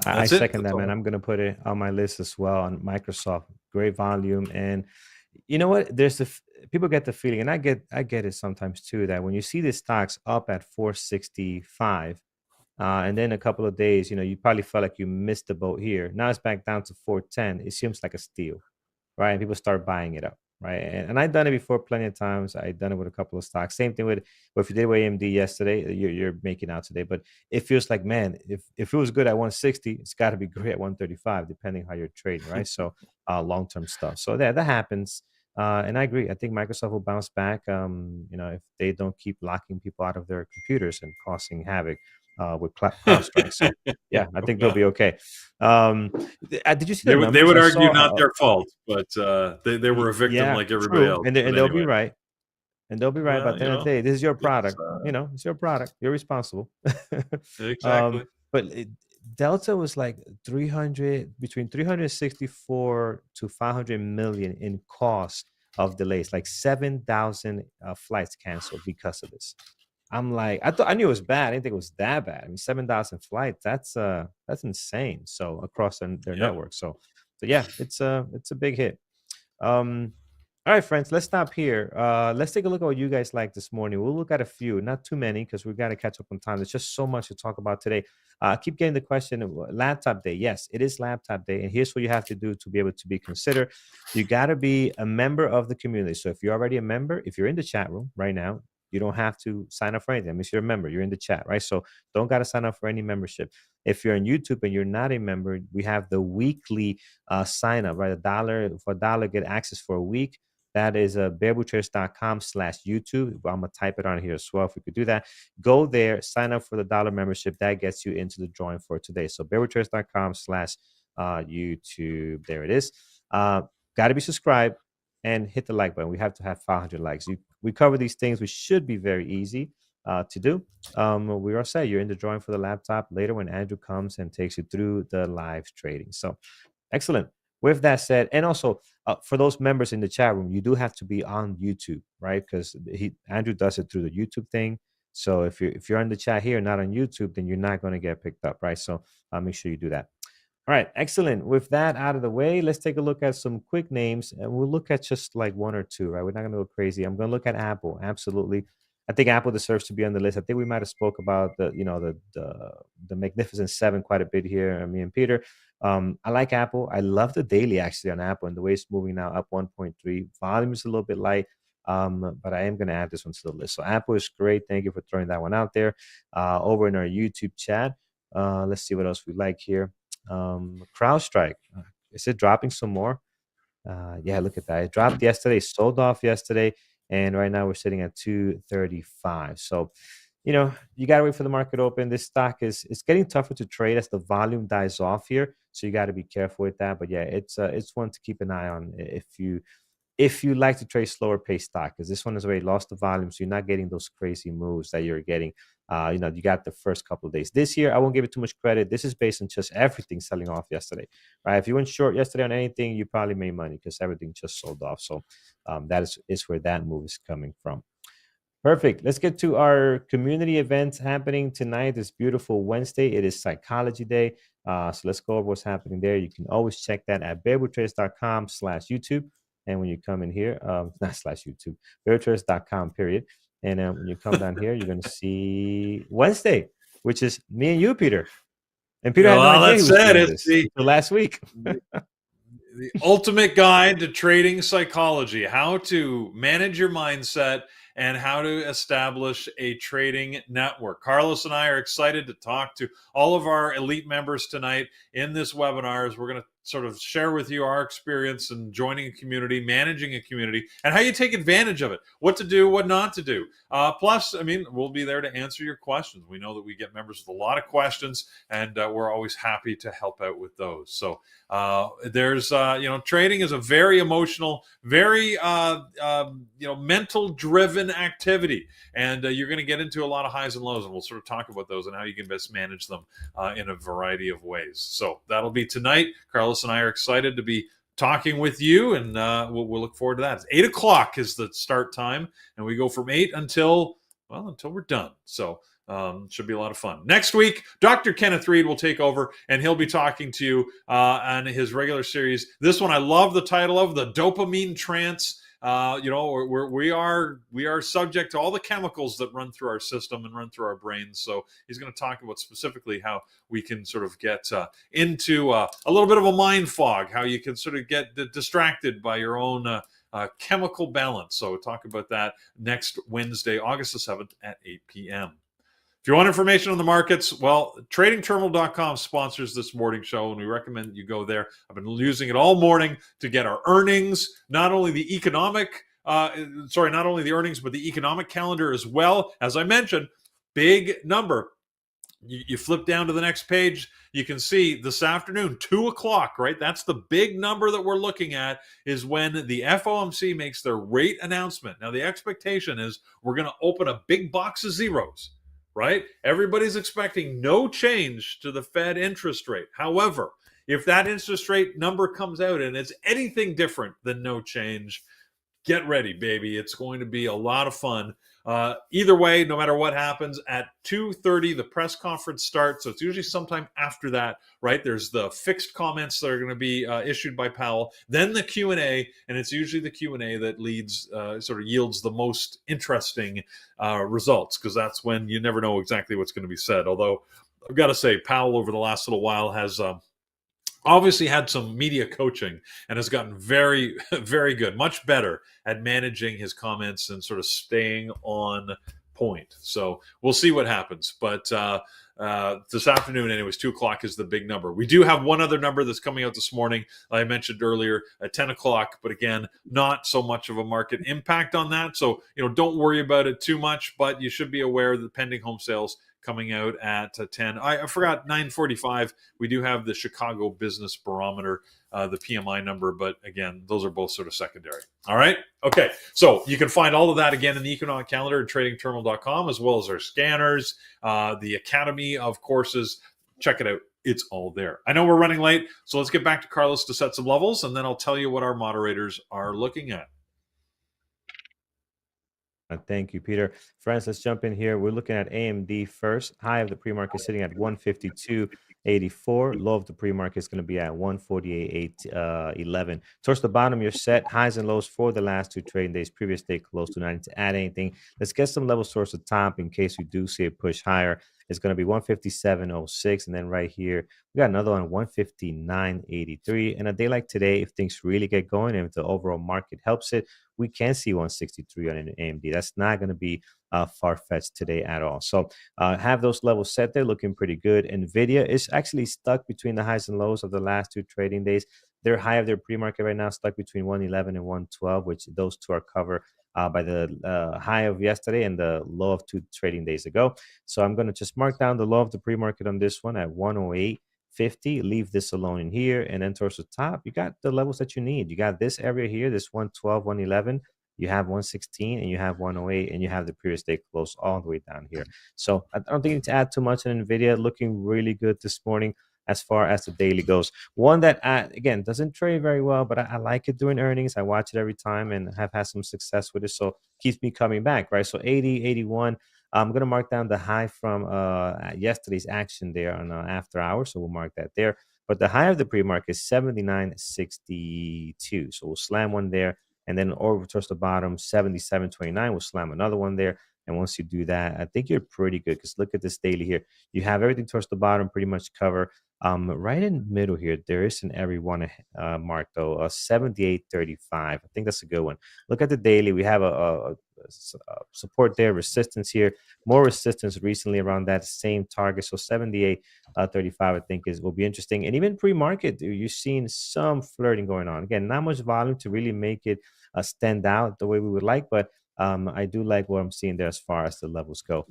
I second that, man. I'm going to put it on my list as well on Microsoft. Great volume, and you know what? People get the feeling, and I get it sometimes too, that when you see the stocks up at 465, and then a couple of days, you probably felt like you missed the boat here. Now it's back down to 410. It seems like a steal, right? And people start buying it up, right? And I've done it before plenty of times. I've done it with a couple of stocks. Same thing with, well, if you did with AMD yesterday, you're making out today. But it feels like, man, if it was good at 160, it's got to be great at 135, depending how you're trading, right? So long-term stuff. So that happens. And I agree. I think Microsoft will bounce back. If they don't keep locking people out of their computers and causing havoc with CrowdStrike. So yeah, I think they'll be okay. Did you see the numbers? They would argue not their fault, but they were a victim like everybody true. else. And they'll be right. And they'll be right. But at the end of the day, this is your product. It's your product. You're responsible. Exactly. But Delta was like between 364 to 500 million in cost of delays, like 7,000 flights canceled because of this. I'm like, I knew it was bad. I didn't think it was that bad. I mean, 7,000 flights, that's insane. So across their network. So yeah, it's a big hit. All right, friends, let's stop here. Let's take a look at what you guys like this morning. We'll look at a few, not too many, because we've got to catch up on time. There's just so much to talk about today. Keep getting the question, laptop day. Yes, it is laptop day. And here's what you have to do to be able to be considered. You got to be a member of the community. So if you're already a member, if you're in the chat room right now, you don't have to sign up for anything. I mean, if you're a member, you're in the chat, right? So don't got to sign up for any membership. If you're on YouTube and you're not a member, we have the weekly sign up, right? For $1, get access for a week. That is bearbutchers.com/YouTube. I'm going to type it on here as well. If we could do that, go there, sign up for the $1 membership. That gets you into the drawing for today. So bearbutchers.com/YouTube. There it is. Got to be subscribed and hit the like button. We have to have 500 likes. We cover these things, which should be very easy to do. We are set. You're in the drawing for the laptop later when Andrew comes and takes you through the live trading. So excellent. With that said, and also for those members in the chat room, you do have to be on YouTube, right? Because Andrew does it through the YouTube thing. So if you're in the chat here, not on YouTube, then you're not going to get picked up, right? So make sure you do that. All right, excellent. With that out of the way, let's take a look at some quick names, and we'll look at just like one or two, right? We're not going to go crazy. I'm going to look at Apple. Absolutely. I think Apple deserves to be on the list. I think we might have spoke about the Magnificent Seven quite a bit here, me and Peter. I like Apple. I love the daily actually on Apple and the way it's moving now up 1.3. Volume is a little bit light, but I am going to add this one to the list. So Apple is great. Thank you for throwing that one out there. Over in our YouTube chat, let's see what else we like here. CrowdStrike, is it dropping some more? Yeah, look at that. It dropped yesterday, sold off yesterday, and right now we're sitting at 235. So you got to wait for the market open. This stock is getting tougher to trade as the volume dies off here, so you got to be careful with that. But yeah, it's one to keep an eye on if you like to trade slower pace stock, because this one has already lost the volume, so you're not getting those crazy moves that you're getting. You got the first couple of days. This year, I won't give it too much credit. This is based on just everything selling off yesterday, right? If you went short yesterday on anything, you probably made money because everything just sold off. So that is where that move is coming from. Perfect. Let's get to our community events happening tonight. This beautiful Wednesday. It is Psychology Day. So let's go over what's happening there. You can always check that at bearwithtraders.com/YouTube. And when you come in here, not slash YouTube, bearwithtraders.com, period. And when you come down here, you're going to see Wednesday, which is me and you, Peter. And Peter Yeah, had no well, idea he that's was it. doing It's this until last week. the ultimate guide to trading psychology, how to manage your mindset and how to establish a trading network. Carlos and I are excited to talk to all of our elite members tonight in this webinar as we're going to sort of share with you our experience in joining a community, managing a community, and how you take advantage of it, what to do, what not to do. Plus, I mean, we'll be there to answer your questions. We know that we get members with a lot of questions, and we're always happy to help out with those. So there's, trading is a very emotional, very, mental driven activity. And you're going to get into a lot of highs and lows, and we'll sort of talk about those and how you can best manage them in a variety of ways. So that'll be tonight. Carlos and I are excited to be talking with you, and we'll look forward to that. It's 8 o'clock is the start time, and we go from 8 until we're done. So should be a lot of fun. Next week, Dr. Kenneth Reed will take over, and he'll be talking to you on his regular series. This one I love the title of, the dopamine trance. We are subject to all the chemicals that run through our system and run through our brains. So he's going to talk about specifically how we can sort of get into a little bit of a mind fog, how you can sort of get distracted by your own chemical balance. So we'll talk about that next Wednesday, August the 7th at 8 p.m. If you want information on the markets, well, tradingterminal.com sponsors this morning show, and we recommend you go there. I've been using it all morning to get our earnings, not only the earnings, but the economic calendar as well. As I mentioned, big number. You flip down to the next page, you can see this afternoon, 2 o'clock, right? That's the big number that we're looking at, is when the FOMC makes their rate announcement. Now, the expectation is we're going to open a big box of zeros, right? Everybody's expecting no change to the Fed interest rate. However, if that interest rate number comes out and it's anything different than no change, get ready, baby. It's going to be a lot of fun. Either way, no matter what happens, at 2:30 the press conference starts. So it's usually sometime after that, right? There's the fixed comments that are going to be issued by Powell, then the Q&A, and it's usually the Q&A that yields the most interesting results, because that's when you never know exactly what's going to be said. Although I've got to say, Powell over the last little while has obviously had some media coaching and has gotten very, very good, much better at managing his comments and sort of staying on point. So we'll see what happens. But this afternoon, anyways, 2 o'clock is the big number. We do have one other number that's coming out this morning. I mentioned earlier at 10 o'clock, but again, not so much of a market impact on that. So, don't worry about it too much, but you should be aware that pending home sales coming out at 10. I forgot 9:45. We do have the Chicago Business Barometer, the PMI number, but again, those are both sort of secondary. All right. Okay. So you can find all of that again in the economic calendar at tradingterminal.com, as well as our scanners, the Academy of courses. Check it out. It's all there. I know we're running late, so let's get back to Carlos to set some levels, and then I'll tell you what our moderators are looking at. Thank you, Peter. Friends, let's jump in here. We're looking at AMD first. High of the pre-market sitting at 152.84. Low of the pre-market is going to be at 148.11. Towards the bottom, you're set. Highs and lows for the last 2 trading days. Previous day close to 90 to add anything. Let's get some levels towards the top in case we do see a push higher. It's going to be 157.06. And then right here, we got another one, 159.83. And a day like today, if things really get going and if the overall market helps it, we can see 163 on an AMD. That's not going to be far-fetched today at all. So have those levels set there, looking pretty good. NVIDIA is actually stuck between the highs and lows of the last 2 trading days. They're high of their pre-market right now, stuck between 111 and 112, which those two are covered by the high of yesterday and the low of 2 trading days ago. So I'm going to just mark down the low of the pre-market on this one at 108.50. Leave this alone in here, and then towards the top you got the levels that you need. You got this area here, this 112, 111, you have 116, and you have 108, and you have the previous day close all the way down here. So I don't think you need to add too much on NVIDIA. Looking really good this morning as far as the daily goes. One that again doesn't trade very well, but I like it during earnings. I watch it every time and have had some success with it. So keeps me coming back, right? So 80, 81. I'm going to mark down the high from yesterday's action there on after hours. So we'll mark that there. But the high of the pre-market is 79.62. So we'll slam one there. And then over towards the bottom, 77.29. We'll slam another one there. And once you do that, I think you're pretty good because look at this daily here. You have everything towards the bottom pretty much cover. Right in the middle here, there is an every one mark though, 78.35. I think that's a good one. Look at the daily. We have a support there, resistance here, more resistance recently around that same target. So 78.35, I think will be interesting. And even pre-market, you're seeing some flirting going on. Again, not much volume to really make it stand out the way we would like, but I do like what I'm seeing there as far as the levels go.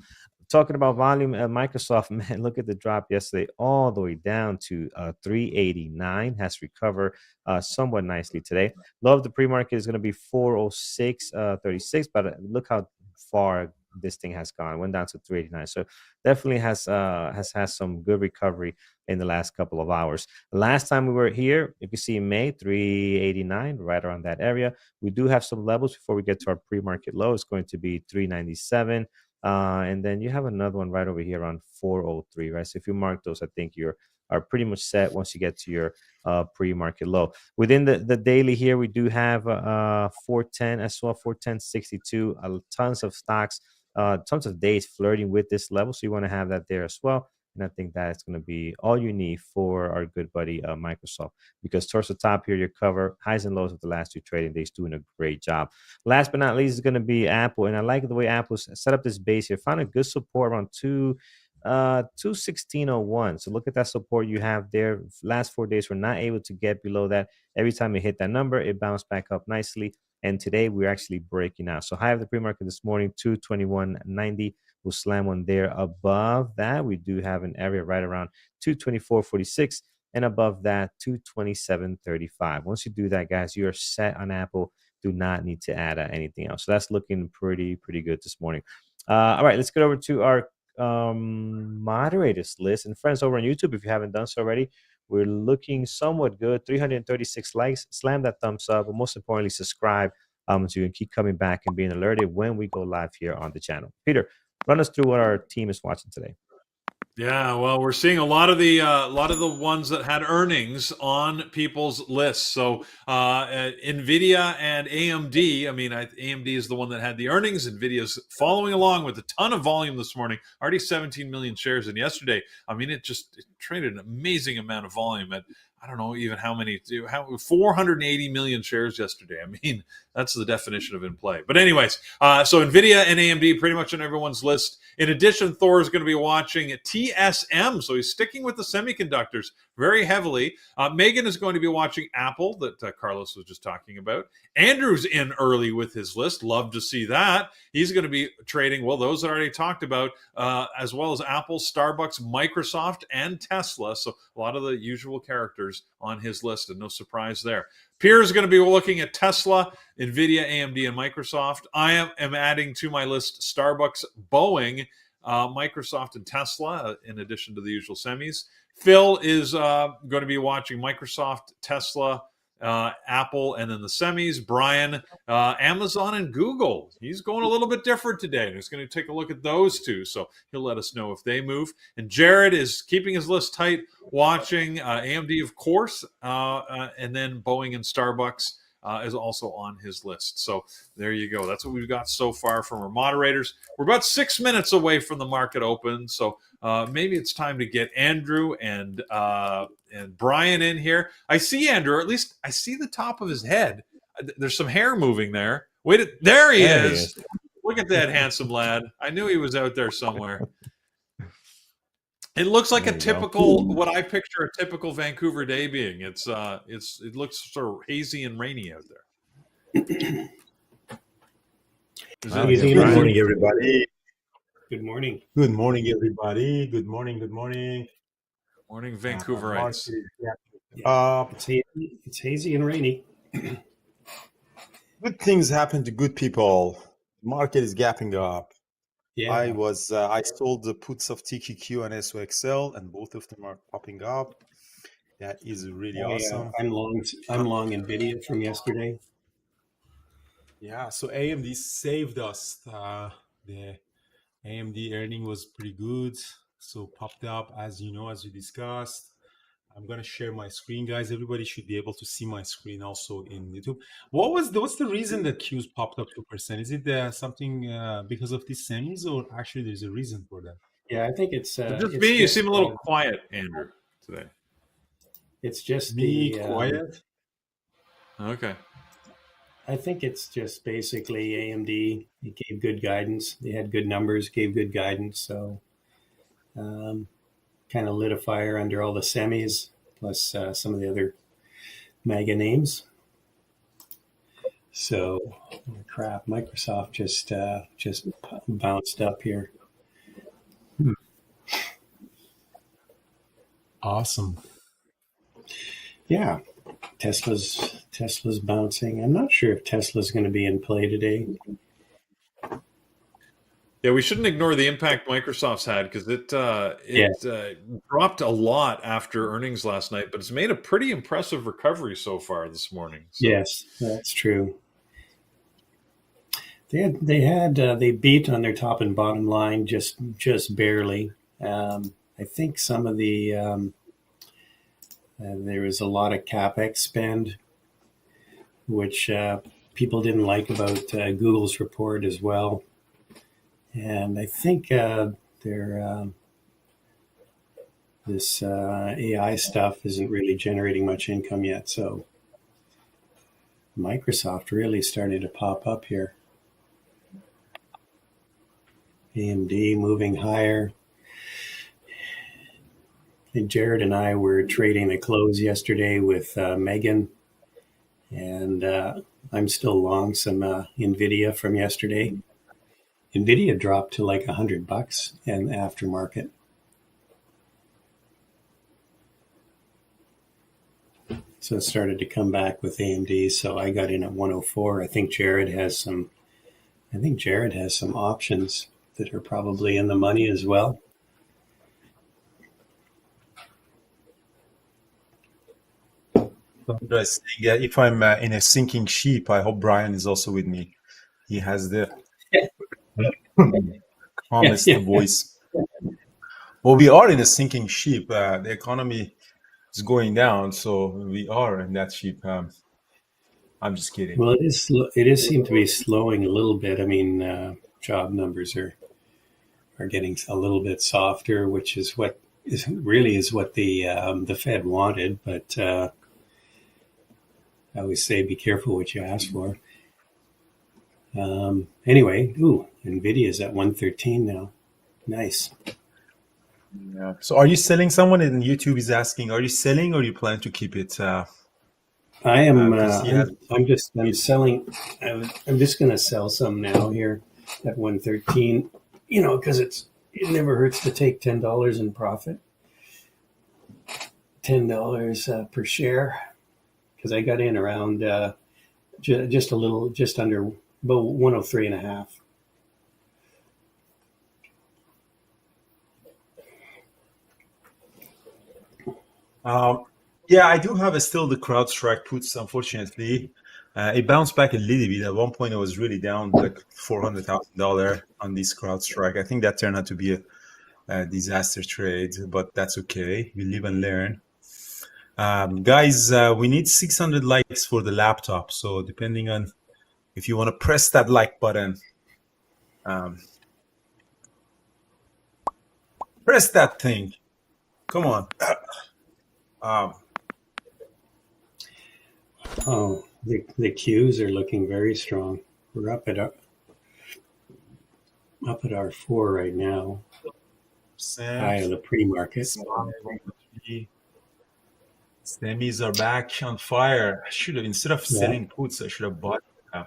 Talking about volume, Microsoft, man, look at the drop yesterday all the way down to 389. Has recovered somewhat nicely today. Low of the pre-market is going to be 406.36, but look how far this thing has gone. Went down to 389. So definitely has had some good recovery in the last couple of hours. Last time we were here, you can see in May, 389, right around that area. We do have some levels before we get to our pre-market low. It's going to be 397. And then you have another one right over here on 403, right? So if you mark those, I think you are pretty much set once you get to your pre-market low. Within the daily here, we do have 410 as well, 410.62, tons of stocks, tons of days flirting with this level. So you want to have that there as well. And I think that's going to be all you need for our good buddy Microsoft, because towards the top here, your cover highs and lows of the last two trading days, doing a great job. Last but not least is going to be Apple, and I like the way Apple's set up this base here. Found a good support around 216.01. So look at that support you have there. Last 4 days, we're not able to get below that. Every time we hit that number, it bounced back up nicely. And today we're actually breaking out. So high of the pre-market this morning, 221.90. We'll slam one there. Above that, we do have an area right around 224.46. And above that, 227.35. Once you do that, guys, you are set on Apple. Do not need to add anything else. So that's looking pretty good this morning. All right, let's get over to our moderators list. And friends over on YouTube, if you haven't done so already, we're looking somewhat good. 336 likes. Slam that thumbs up, but most importantly, subscribe so you can keep coming back and being alerted when we go live here on the channel. Peter, run us through what our team is watching today. Yeah, well, we're seeing a lot of the ones that had earnings on people's lists. So Nvidia and AMD. I mean, AMD is the one that had the earnings. Nvidia's following along with a ton of volume this morning. Already 17 million shares. And yesterday, I mean, it traded an amazing amount of volume at, I don't know even how many, 480 million shares yesterday. I mean, that's the definition of in play. But anyways, so Nvidia and AMD pretty much on everyone's list. In addition, Thor is going to be watching TSM, so he's sticking with the semiconductors very heavily. Megan is going to be watching Apple, that Carlos was just talking about. Andrew's in early with his list. Love to see that. He's going to be trading, well, those I already talked about, as well as Apple, Starbucks, Microsoft, and Tesla. So a lot of the usual characters on his list, and no surprise there. Pierre is going to be looking at Tesla, Nvidia, AMD, and Microsoft. I am adding to my list Starbucks, Boeing, Microsoft, and Tesla, in addition to the usual semis. Phil is going to be watching Microsoft, Tesla, Apple, and then the semis. Brian, Amazon and Google. He's going a little bit different today, and he's going to take a look at those two. So he'll let us know if they move. And Jared is keeping his list tight, watching AMD, of course, and then Boeing and Starbucks is also on his list. So there you go. That's what we've got so far from our moderators. We're about 6 minutes away from the market open, so maybe it's time to get Andrew and Brian in here. I see Andrew, or at least I see the top of his head. There's some hair moving there. Wait, there he is. Look at that handsome lad. I knew he was out there somewhere. It looks like a typical, what I picture a typical Vancouver day being. It looks sort of hazy and rainy out there. Good morning, everybody. Good morning. Good morning, everybody. Good morning. Good morning. Morning, Vancouverites. It's hazy and rainy. Good things happen to good people. The market is gapping up. Yeah. I sold the puts of TQQ and SOXL, and both of them are popping up. That is really awesome. I'm long Nvidia from yesterday. Yeah, so AMD saved us. The AMD earning was pretty good, so popped up as you know, as we discussed. I'm gonna share my screen, guys. Everybody should be able to see my screen also in YouTube. What's the reason that Q's popped up 2%? Is it something because of these semis, or actually there's a reason for that? Yeah, I think it's Just me. You seem a little quiet, Andrew, today. it's just Me the quiet. Okay. I think it's just basically AMD. It gave good guidance. They had good numbers, gave good guidance. So kind of lit a fire under all the semis, plus some of the other mega names. So crap, Microsoft just bounced up here. Awesome. Yeah, Tesla's bouncing. I'm not sure if Tesla's going to be in play today. Yeah, we shouldn't ignore the impact Microsoft's had because it dropped a lot after earnings last night, but it's made a pretty impressive recovery so far this morning. So. Yes, that's true. They beat on their top and bottom line just barely. I think some of the there was a lot of CapEx spend, which people didn't like about Google's report as well. And I think this AI stuff isn't really generating much income yet. So Microsoft really starting to pop up here. AMD moving higher. And Jared and I were trading the close yesterday with Megan, and I'm still long some NVIDIA from yesterday. NVIDIA dropped to like $100 in aftermarket. So it started to come back with AMD. So I got in at 104. I think Jared has some options that are probably in the money as well. If I'm in a sinking ship, I hope Brian is also with me. He has the calmest voice. Well, we are in a sinking ship. The economy is going down, so we are in that ship. I'm just kidding. Well, it is seem to be slowing a little bit. I mean, job numbers are getting a little bit softer, which is what the Fed wanted, but. I always say, be careful what you ask for. Anyway, NVIDIA is at 113 now. Nice. Yeah. So are you selling? Someone in YouTube is asking, are you selling or you plan to keep it? I am. I'm selling. I'm just going to sell some now here at 113, because it never hurts to take $10 in profit. $10 per share. Because I got in around just under about 103 and a half. Yeah, I do have still the CrowdStrike puts, unfortunately. It bounced back a little bit. At one point, it was really down like $400,000 on this CrowdStrike. I think that turned out to be a disaster trade, but that's okay. We live and learn. Guys, we need 600 likes for the laptop. So depending on if you want to press that like button, press that thing. Come on. The Qs are looking very strong. We're up at our 4 right now. High of the pre-market. Semis are back on fire. I should have, instead of selling puts, I should have bought. I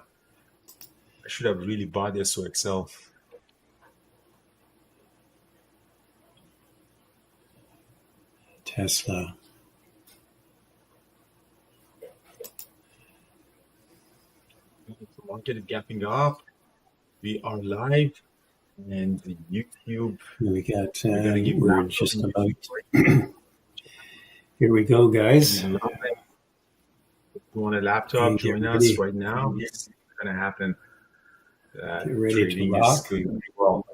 should have really bought the SOXL. Tesla. The market is gapping up. We are live, and the YouTube. We got. We're just about. Here we go, guys. If you want a laptop, join us right now. going to happen. Get ready Trading to is rock. going pretty well.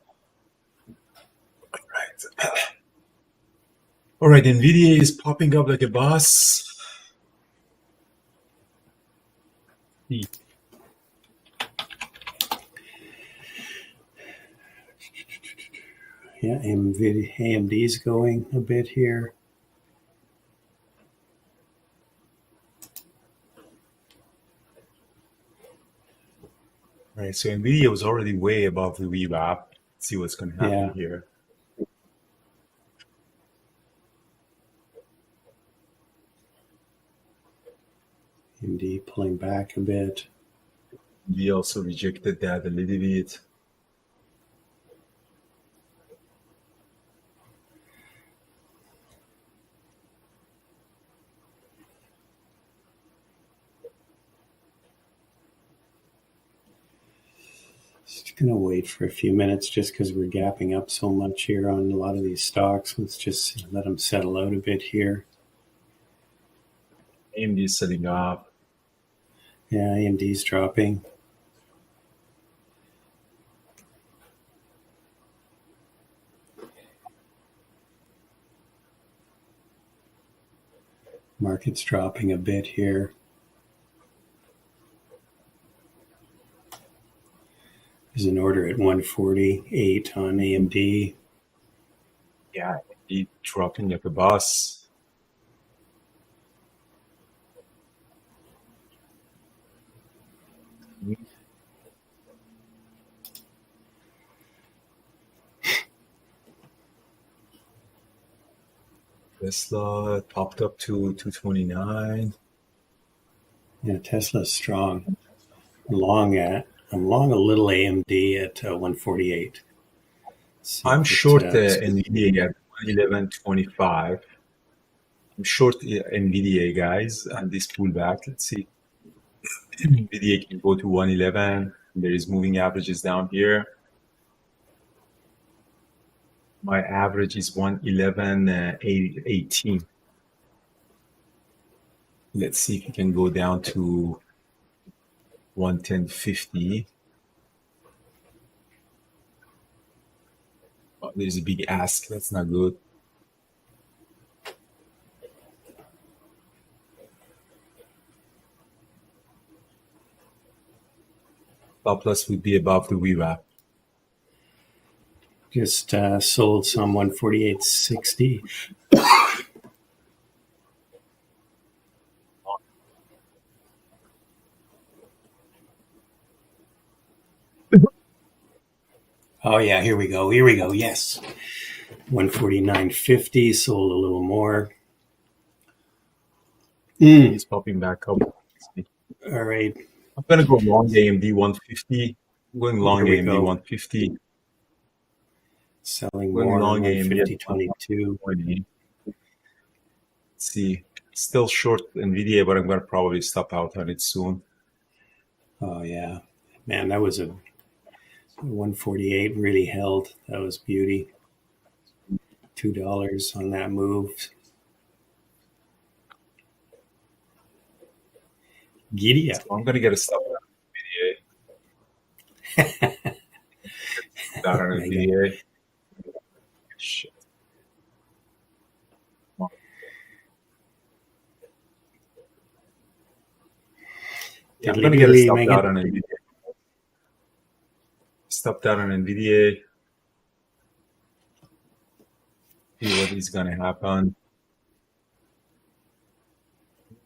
All right, NVIDIA is popping up like a boss. Yeah, AMD's going a bit here. Right, so NVIDIA was already way above the VWAP. Let's see what's going to happen here. AMD pulling back a bit. We also rejected that a little bit. Just going to wait for a few minutes just because we're gapping up so much here on a lot of these stocks. Let's just let them settle out a bit here. AMD is setting up. Yeah, AMD's dropping. Market's dropping a bit here. There's an order at 148 on AMD. Yeah, AMD dropping like a boss. Tesla popped up to 229. Yeah, Tesla's strong. I'm long a little AMD at 148. I'm short NVIDIA at 1125. I'm short NVIDIA, guys, and this pullback. Let's see. NVIDIA can go to 111. There is moving averages down here. My average is 111.18. Let's see if we can go down to 110.50. Oh, there's a big ask. That's not good. Stop loss would be above the VWAP. Just sold some 148.60. Oh yeah, here we go. Yes, 149.50. Sold a little more. It's popping back up. All right. I'm gonna go long AMD 150. I'm going long AMD 150. Selling more long AMD 22. Let's see. Still short NVIDIA, but I'm gonna probably stop out on it soon. Oh yeah, man, that was a 148 really held. That was beauty. $2 on that move. Giddy up. So I'm gonna get a stop on NVIDIA. Down on NVIDIA. Shit. Yeah, I'm gonna get a stop down on NVIDIA. Stop down on NVIDIA. See what is gonna happen.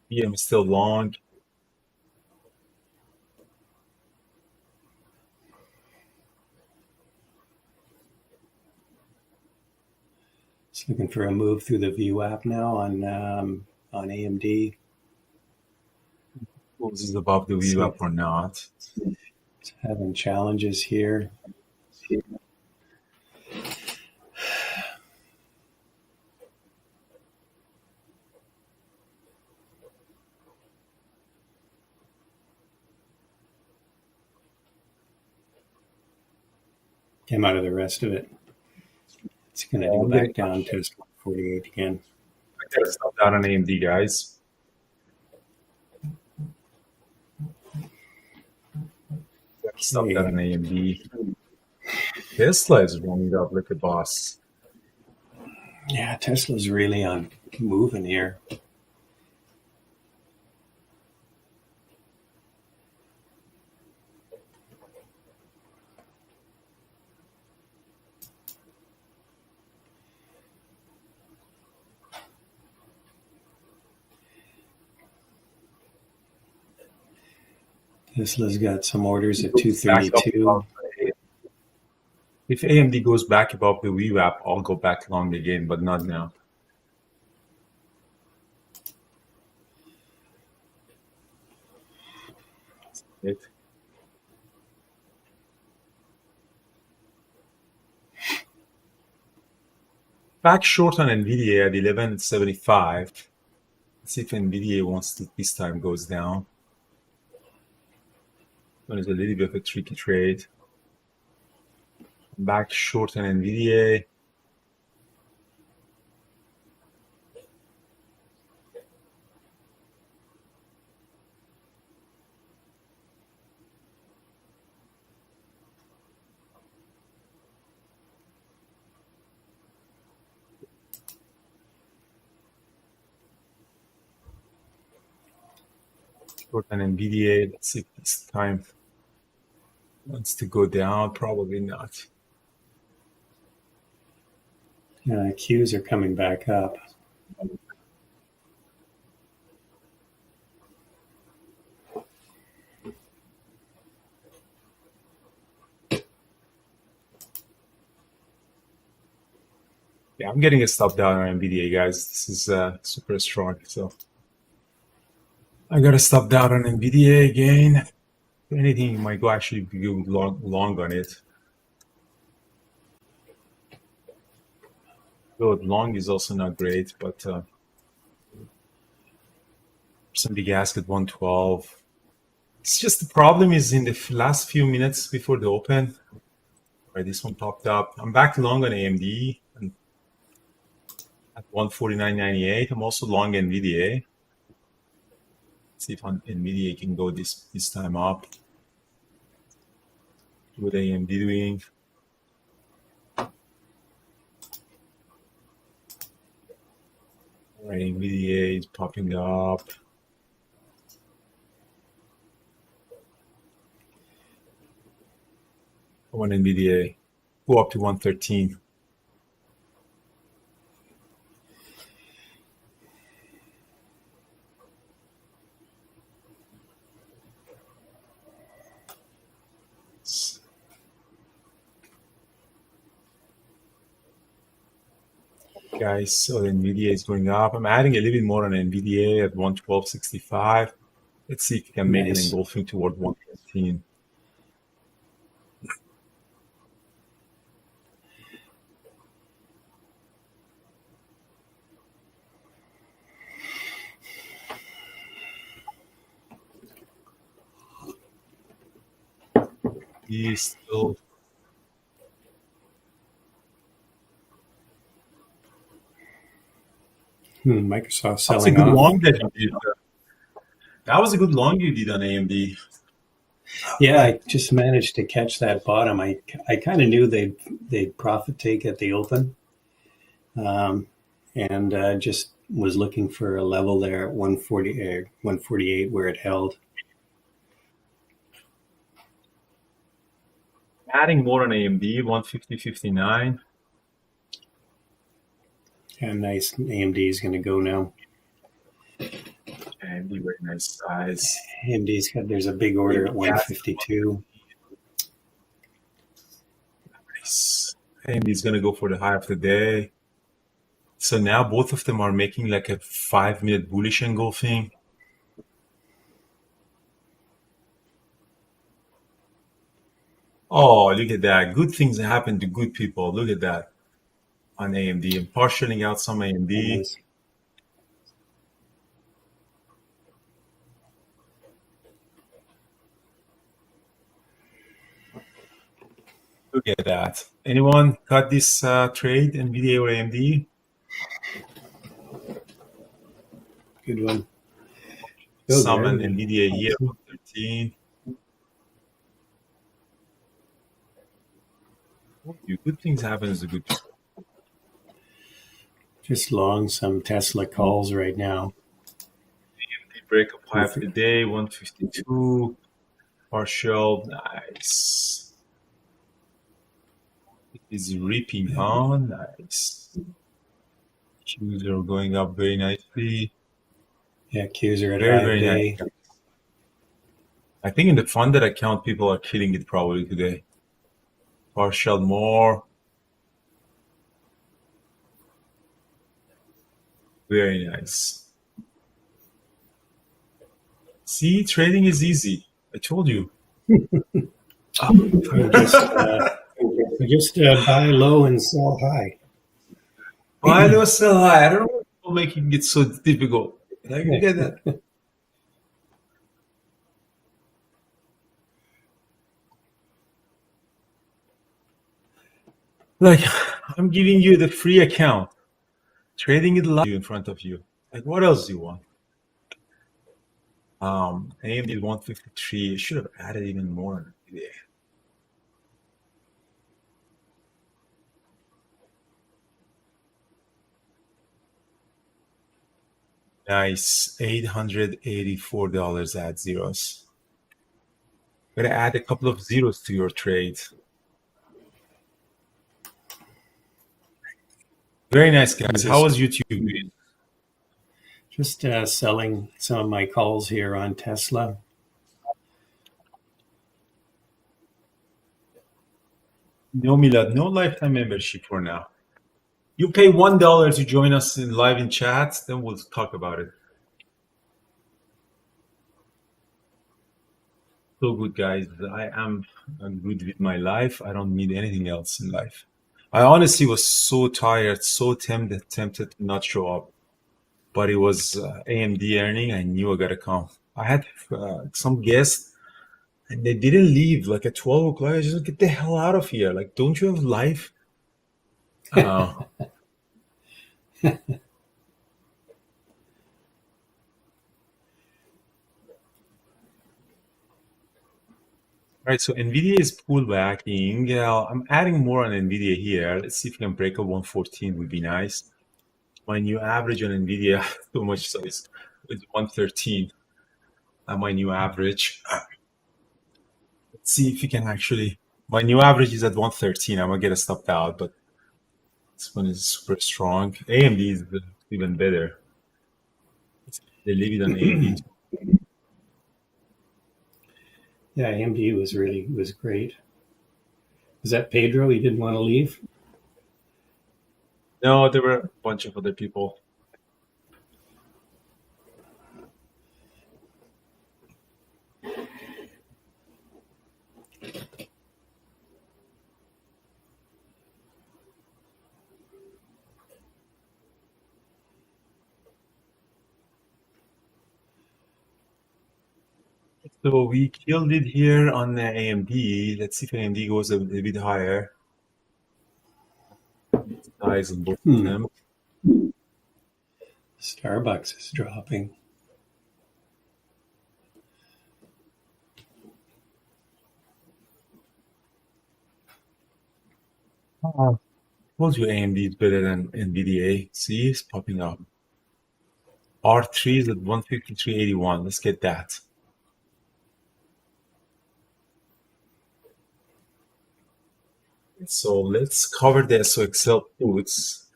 Yeah, I'm still long. Just looking for a move through the VWAP now on AMD. Well, this is above the VWAP or not? It's having challenges here. Came out of the rest of it. It's going to go back down to 48 again. I got to stop down on AMD, guys. Stop that on AMD. Tesla is running up like a boss. Yeah, Tesla's really on moving here. Tesla's got some orders at 232. If AMD goes back above the VWAP, I'll go back long again, but not now. It. Back short on NVIDIA at 1175. Let's see if NVIDIA wants to this time goes down. That is a little bit of a tricky trade. Back short on NVIDIA. Short on NVIDIA. Let's see if this time wants to go down. Probably not. Qs are coming back up. Yeah, I'm getting a stop down on NVIDIA, guys. This is super strong. So I got to stop down on NVIDIA again. If anything, you might go actually go long on it. Though long is also not great, but some big ask at 112. It's just the problem is in the last few minutes before the open, where this one popped up. I'm back long on AMD and at 149.98. I'm also long NVIDIA. See if NVIDIA can go this time up. What AMD doing? Right, NVIDIA is popping up. I want NVIDIA go up to 113. Guys, so NVIDIA is going up. I'm adding a little bit more on NVIDIA at 112.65. Let's see if we can make it engulfing toward 115. He's still Microsoft That's a selling good off. long that you did. That was a good long you did on AMD. Yeah, I just managed to catch that bottom. I kind of knew they'd profit take at the open, and just was looking for a level there at 140 148 where it held. Adding more on AMD, 150.59. And nice. AMD is going to go now. AMD, very nice size. AMD's got, there's a big order at 152. Nice. AMD is going to go for the high of the day. So now both of them are making like a 5-minute bullish engulfing. Oh, look at that. Good things happen to good people. Look at that on AMD. I'm partialing out some AMD. Look at that. Anyone got this trade, NVIDIA or AMD? Good one. Some on NVIDIA here, 13. Good things happen is a good. Just long some Tesla calls right now. Break up high of the day, 152. Partial, nice. It is ripping on, nice. Qs are going up very nicely. Yeah, Qs are at Very, high very day. nice. I think in the funded account, people are killing it probably today. Partial more. Very nice. See, trading is easy. I told you. Just buy low and sell high. Why do I sell high? I don't know why people making it so difficult. I can get that. Like, I'm giving you the free account. Trading it live in front of you. Like, what else do you want? AMD 153. I should have added even more. Yeah. Nice. $884 add zeros. Gotta add a couple of zeros to your trade. Very nice, guys. How was YouTube? Just selling some of my calls here on Tesla. No, Milad, no lifetime membership for now. You pay $1 to join us in live in chats, then we'll talk about it. So good, guys. I'm good with my life. I don't need anything else in life. I honestly was so tired, so tempted to not show up. But it was AMD earning. I knew I gotta come. I had some guests, and they didn't leave. Like at 12 o'clock, I just like, get the hell out of here. Like, don't you have life? Right, so NVIDIA is pullbacking. I'm adding more on NVIDIA here. Let's see if we can break up 114 would be nice. My new average on NVIDIA, so much so is 113. My new average. Let's see if we can actually. My new average is at 113. I'm gonna get a stopped out, but this one is super strong. AMD is even better. They leave it on AMD. Yeah, AMD was great. Was that Pedro? He didn't want to leave? No, there were a bunch of other people. So we killed it here on the AMD. Let's see if AMD goes a little bit higher. Size on both of them. Starbucks is dropping. Told you AMD is better than NVDA. See, it's popping up. R3 is at 153.81. Let's get that. So let's cover the SOXL puts.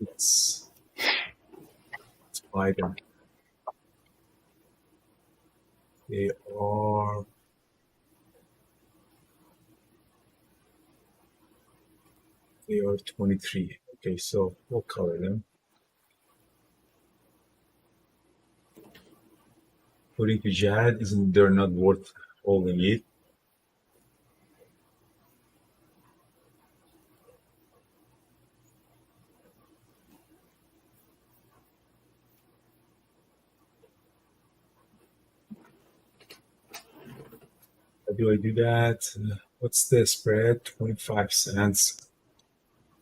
Let's buy them. They are. They are 23. Okay, so we'll cover them. According to Jad, they're not worth holding it. How do I do that? What's the spread? 25 cents.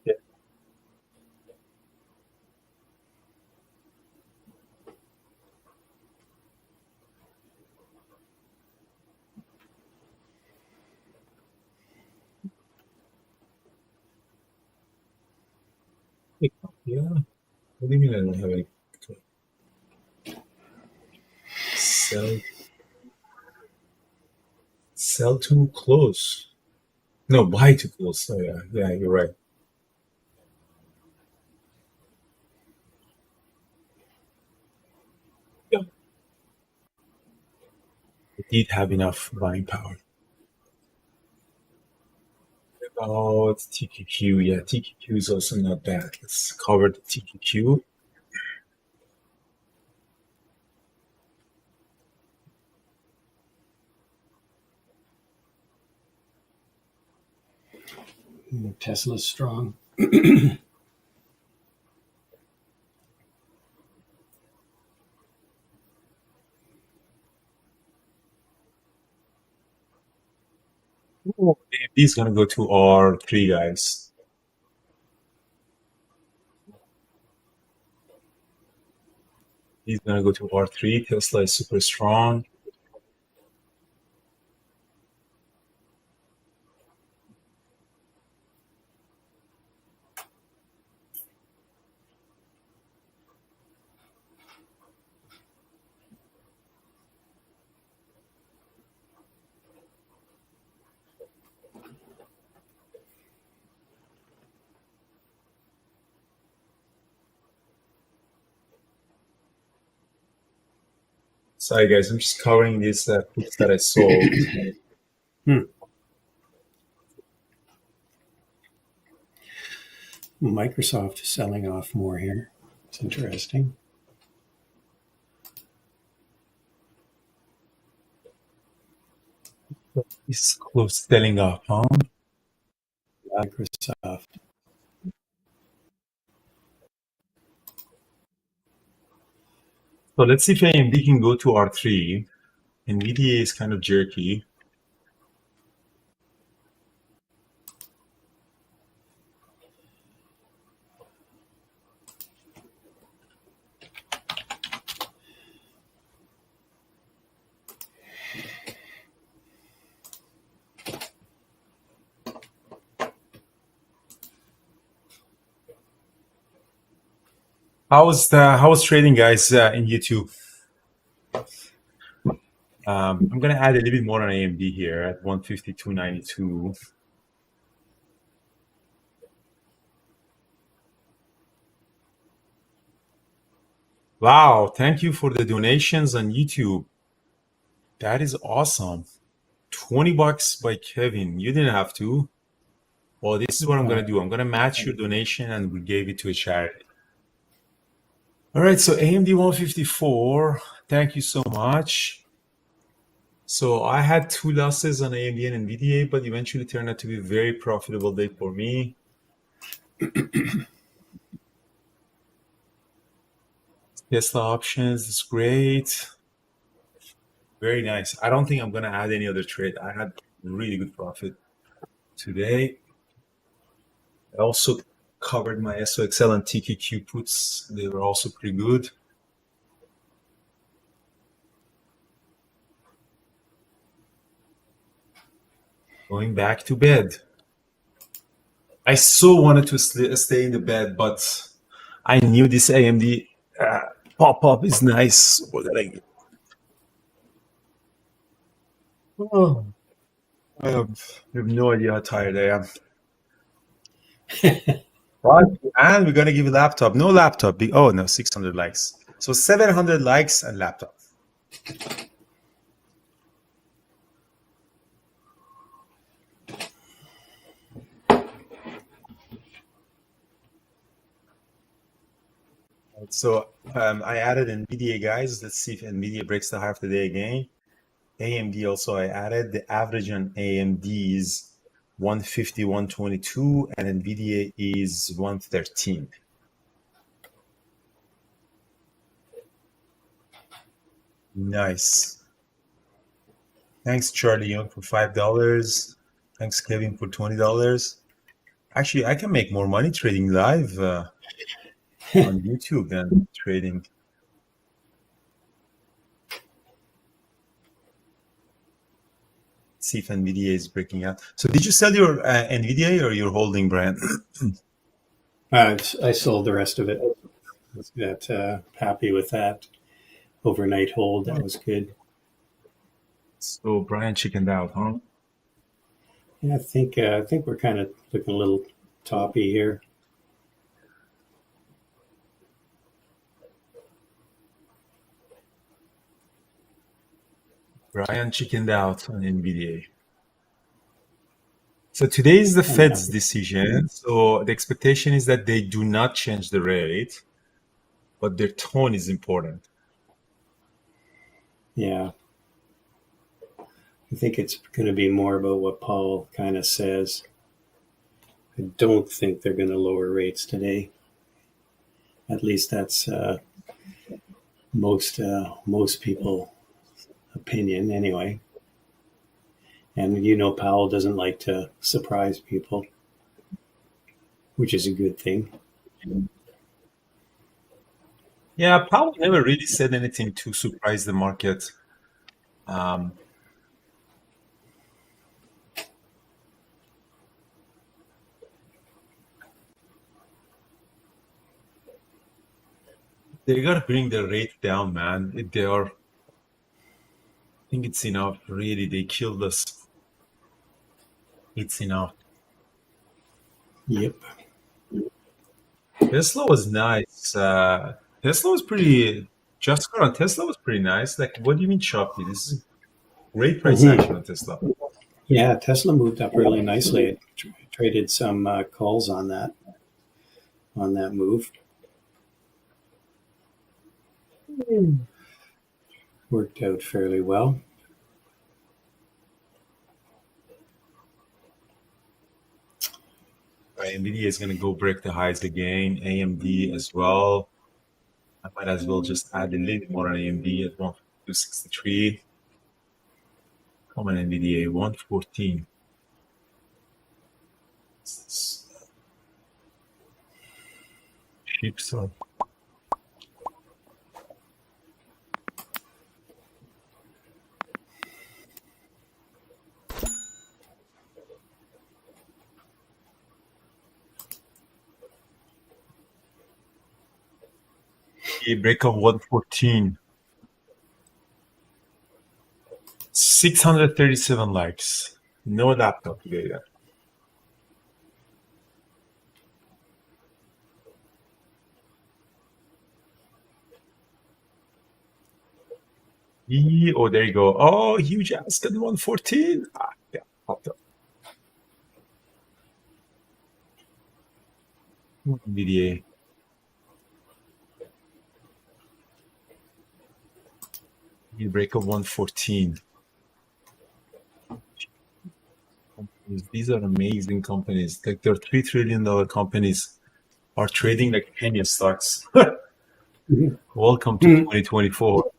Yeah. Yeah. What do you mean I don't have any? Sell too close. No, buy too close. Oh yeah, you're right. Yeah. It did have enough buying power. Oh, it's TQQ. Yeah, TQQ is also not bad. Let's cover the TQQ. Tesla's strong. Oh, AMD is gonna go to R3, guys. He's gonna go to R3. Tesla is super strong. Sorry, guys, I'm just covering these puts that I sold. Microsoft is selling off more here. It's interesting. It's close selling up, huh? Microsoft. So let's see if AMD can go to R3. NVIDIA is kind of jerky. How's trading, guys, in YouTube? I'm gonna add a little bit more on AMD here at 152.92. Wow, thank you for the donations on YouTube. That is awesome. $20 by Kevin. You didn't have to. Well, this is what I'm gonna do. I'm gonna match your donation and we gave it to a charity. All right, so AMD 154. Thank you so much. So I had 2 losses on AMD and NVIDIA, but eventually turned out to be a very profitable day for me. Tesla options is great. Very nice. I don't think I'm gonna add any other trade. I had really good profit today. I also covered my SOXL and TQQ puts. They were also pretty good. Going back to bed. I so wanted to stay in the bed, but I knew this AMD pop-up is nice. What did I get? Oh, I have no idea how tired I am. Right, and we're gonna give a laptop. No laptop. Oh no, 600 likes. So 700 likes and laptop. So I added NVIDIA, guys. Let's see if NVIDIA breaks the high of the day again. AMD also I added. The average on AMD is 150, 122, and NVIDIA is 113. Nice. Thanks, Charlie Young, for $5. Thanks, Kevin, for $20. Actually, I can make more money trading live on YouTube than trading. See if NVIDIA is breaking out. So did you sell your NVIDIA or your holding, Brian? I sold the rest of it. Happy with that overnight hold. That was good. So Brian chickened out, huh? Yeah, I think we're kind of looking a little toppy here. Brian chickened out on NVDA. So today is the Fed's decision. So the expectation is that they do not change the rate, but their tone is important. Yeah. I think it's going to be more about what Paul kind of says. I don't think they're going to lower rates today. At least that's most people's opinion, anyway. And you know, Powell doesn't like to surprise people, which is a good thing. Yeah, Powell never really said anything to surprise the market. They gotta bring the rate down, man. I think it's enough. Really, they killed us. It's enough. Yep. Tesla was nice. Tesla was pretty. Just got on Tesla was pretty nice. Like, what do you mean choppy? This is great price action on Tesla. Yeah, Tesla moved up really nicely. It traded some calls on that move. Worked out fairly well. Right, NVIDIA is going to go break the highs again. AMD as well. I might as well just add a little more on AMD at 162.63. Come on, NVIDIA, 114. Cheap son. A break of 114. 637 likes. No laptop today then. Oh, there you go. Oh, huge ask at 114. Yeah, popped up. NVIDIA. Break of 114. These are amazing companies. Like they're $3 trillion companies are trading like penny stocks. Welcome to 2024.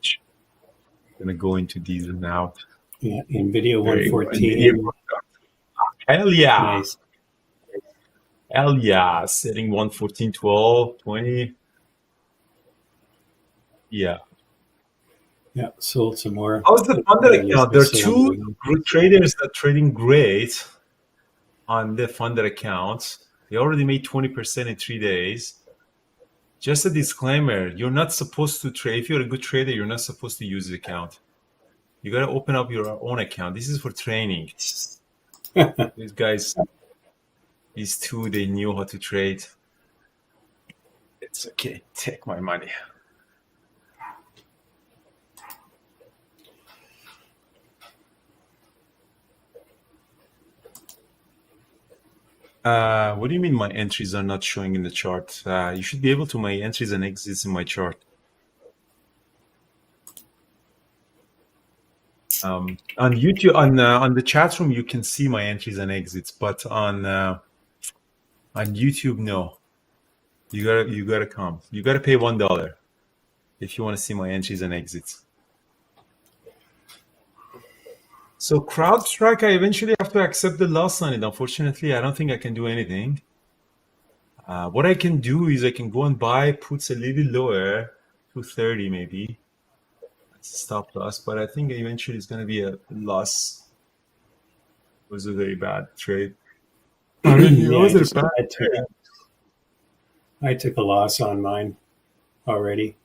I'm gonna go into these now. Yeah, NVIDIA 114. Hell yeah. Nice. Hell yeah. Setting 114, 12, 20. Yeah. Yeah, sold some more. How's the funded account? There are two traders that are trading great on the funded account. They already made 20% in 3 days. Just a disclaimer, you're not supposed to trade. If you're a good trader, you're not supposed to use the account. You got to open up your own account. This is for training. These guys, these two, they knew how to trade. It's okay. Take my money. What do you mean my entries are not showing in the chart? You should be able to my entries and exits in my chart. On YouTube, on the chat room, you can see my entries and exits, but on YouTube, no. You gotta come. You gotta pay $1 if you want to see my entries and exits. So CrowdStrike, I eventually have to accept the loss on it. Unfortunately, I don't think I can do anything. What I can do is I can go and buy puts a little lower, 230 maybe. That's a stop loss, but I think eventually it's going to be a loss was a very bad trade. I mean, it Yeah, wasn't a bad I took a loss on mine already.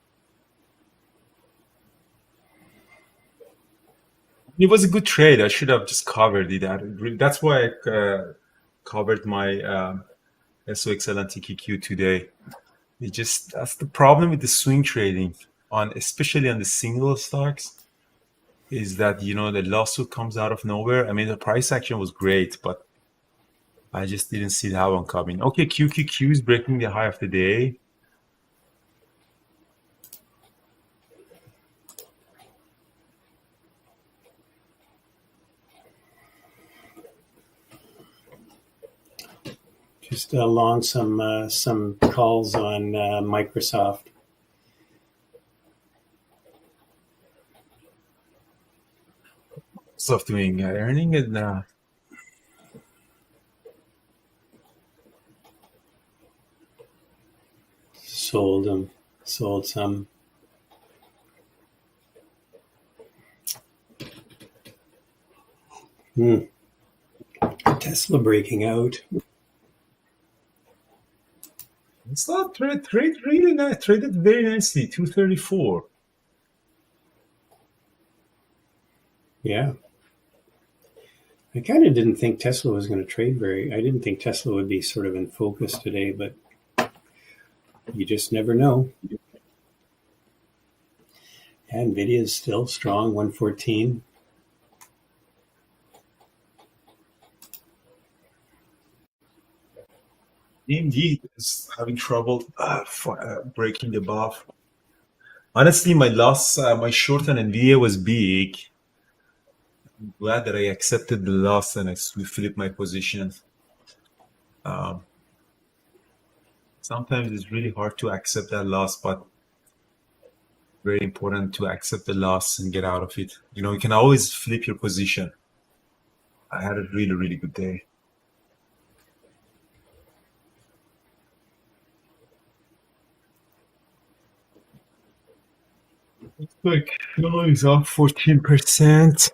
It was a good trade. I should have just covered it. That's why I covered my SOXL and TQQ today. That's the problem with the swing trading especially on the single stocks, is that the lawsuit comes out of nowhere. I mean, the price action was great, but I just didn't see that one coming. Okay, QQQ is breaking the high of the day. Just along some calls on Microsoft. Stuff doing earning and Sold some. Tesla breaking out. it's not really nice. Traded very nicely, 234. Yeah. I kind of didn't think Tesla was going to trade I didn't think Tesla would be sort of in focus today, but you just never know. And Nvidia is still strong, 114. AMD is having trouble breaking the above. Honestly, my short on Nvidia was big. I'm glad that I accepted the loss and I flipped my position. Sometimes it's really hard to accept that loss, but very important to accept the loss and get out of it. You can always flip your position. I had a really, really good day. Looks like is up 14%.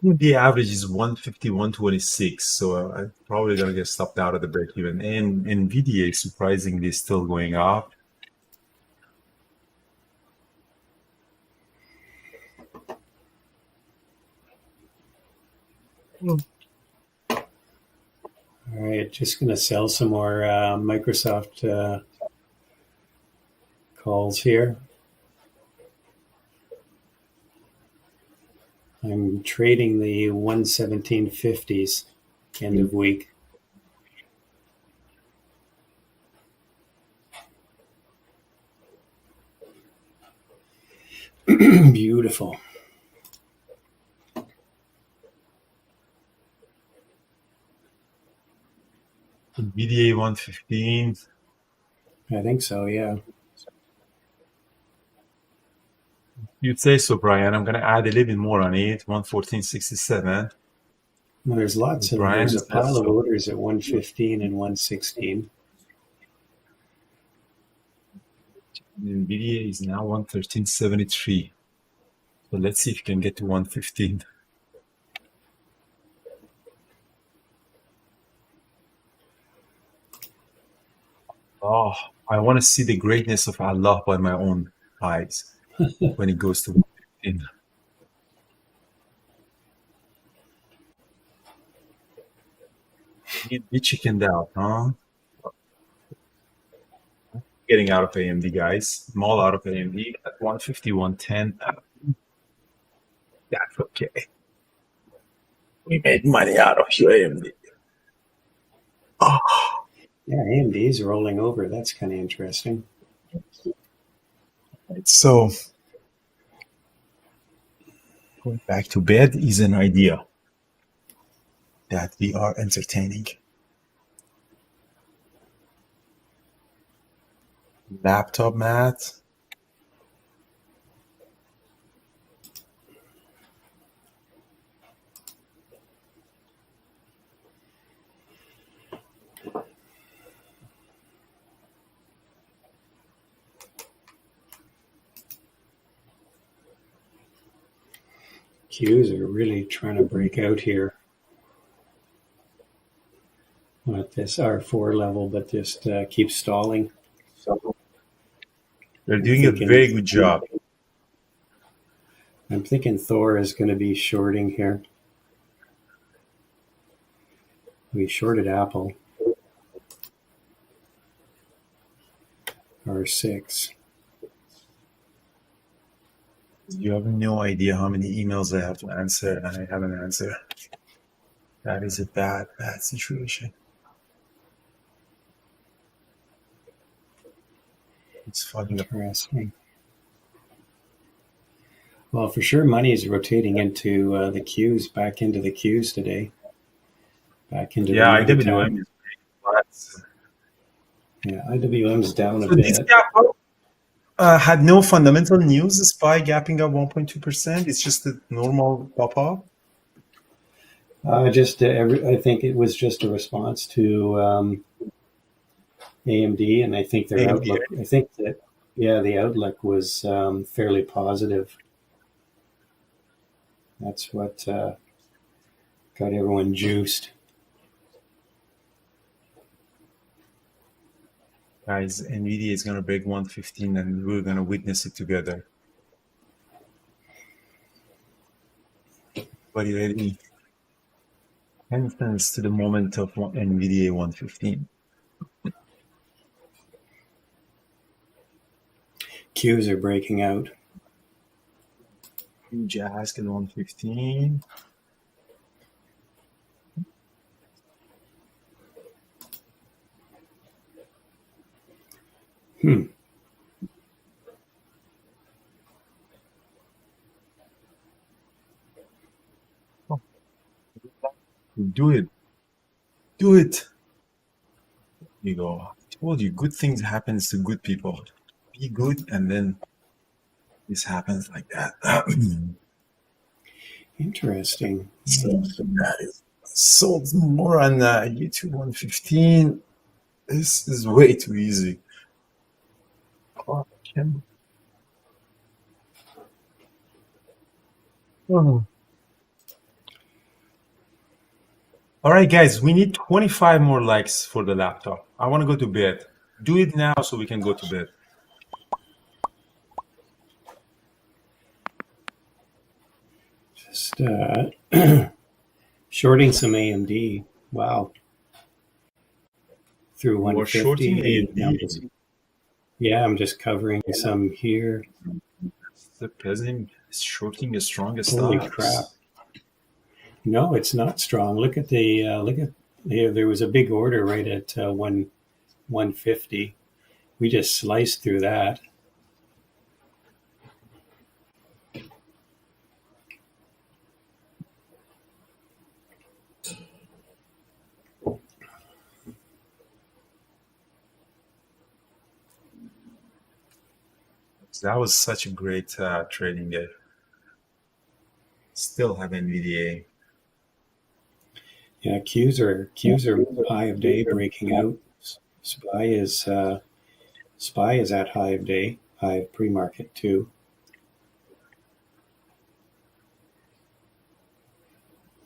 The average is 151.26, so I'm probably gonna get stopped out of the break even. And NVIDIA surprisingly is still going up. All right, just going to sell some more Microsoft calls here. I'm trading the 117.50s end of week. Beautiful. NVIDIA 115. I think so, yeah. You'd say so, Brian. I'm going to add a little bit more on it. 114.67. Well, there's there's a pile of orders at 115 and 116. NVIDIA is now 113.73. So let's see if you can get to 115. Oh, I want to see the greatness of Allah by my own eyes when it goes to 115. Be chickened out, huh? Getting out of AMD, guys. I'm all out of AMD at 150, 110. That's okay. We made money out of you, AMD. Oh. Yeah, AMD is rolling over. That's kind of interesting. So, going back to bed is an idea that we are entertaining. Laptop mat. Qs are really trying to break out here at this R4 level, but just keep stalling. They're doing a very good job. I'm thinking Thor is going to be shorting here. We shorted Apple. R6. You have no idea how many emails I have to answer, and I haven't answered. That is a bad situation. It's fucking interesting. Well, for sure, money is rotating into the Qs, back into the Qs today. Back into IWM is flat. Yeah, IWM's down a bit. This gap had no fundamental news. The SPY gapping up 1.2%. It's just a normal pop-up. I think it was just a response to AMD, and I think their outlook. I think that the outlook was fairly positive. That's what got everyone juiced. Guys, NVIDIA is going to break 115 and we're going to witness it together. Everybody ready? 10 cents to the moment of NVIDIA 115. Qs are breaking out. Huge ask at 115. Do it. Do it. There you go. I told you, good things happens to good people. Be good, and then this happens like that. Interesting. So that is sold more on YouTube 115. This is way too easy. Oh. All right, guys, we need 25 more likes for the laptop. I want to go to bed. Do it now so we can go to bed. Just shorting some AMD. Wow. Through 150. AMD. Yeah, I'm just covering some here. The president is shorting the strongest Holy stocks. crap. No, it's not strong. Look at there was a big order right at 150. We just sliced through that. That was such a great trading day. Still have NVDA. Yeah, Qs are high of day breaking out. SPY is at high of day, high of pre-market too.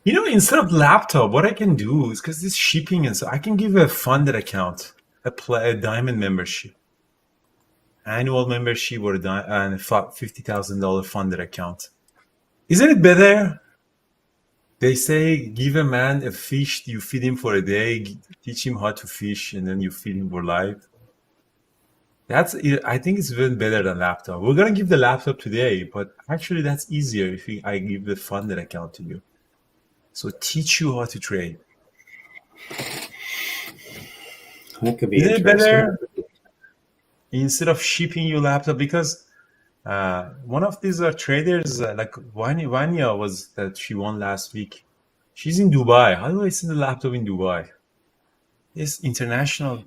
You know, instead of laptop, what I can do is, because this shipping and so I can give a funded account, a diamond membership, annual membership, or and a $50,000 funded account. Isn't it better? They say, give a man a fish, you feed him for a day, teach him how to fish, and then you feed him for life. I think it's even better than laptop. We're going to give the laptop today, but actually that's easier if I give the funded account to you. So teach you how to trade. That could be Isn't interesting. it better? Instead of shipping you laptop, because one of these traders, like Vanya was that she won last week. She's in Dubai. How do I send the laptop in Dubai? This international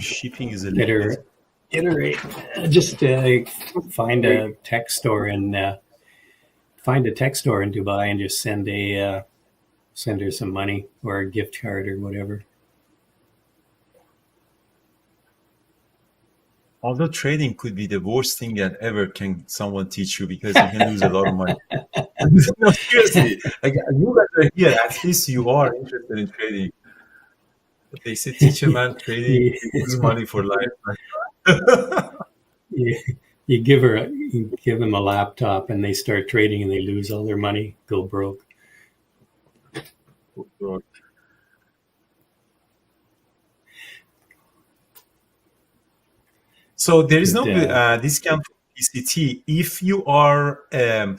shipping is a little iterate. Just find a tech store in Dubai and just send her some money or a gift card or whatever. Although trading could be the worst thing that ever can someone teach you, because you can lose a lot of money. No, seriously. Like you guys are here. At least you are interested in trading. They say teach a man trading, you, he lose money for life. you, you give them a laptop and they start trading and they lose all their money, go broke. So there is no But, discount for PCT if you are a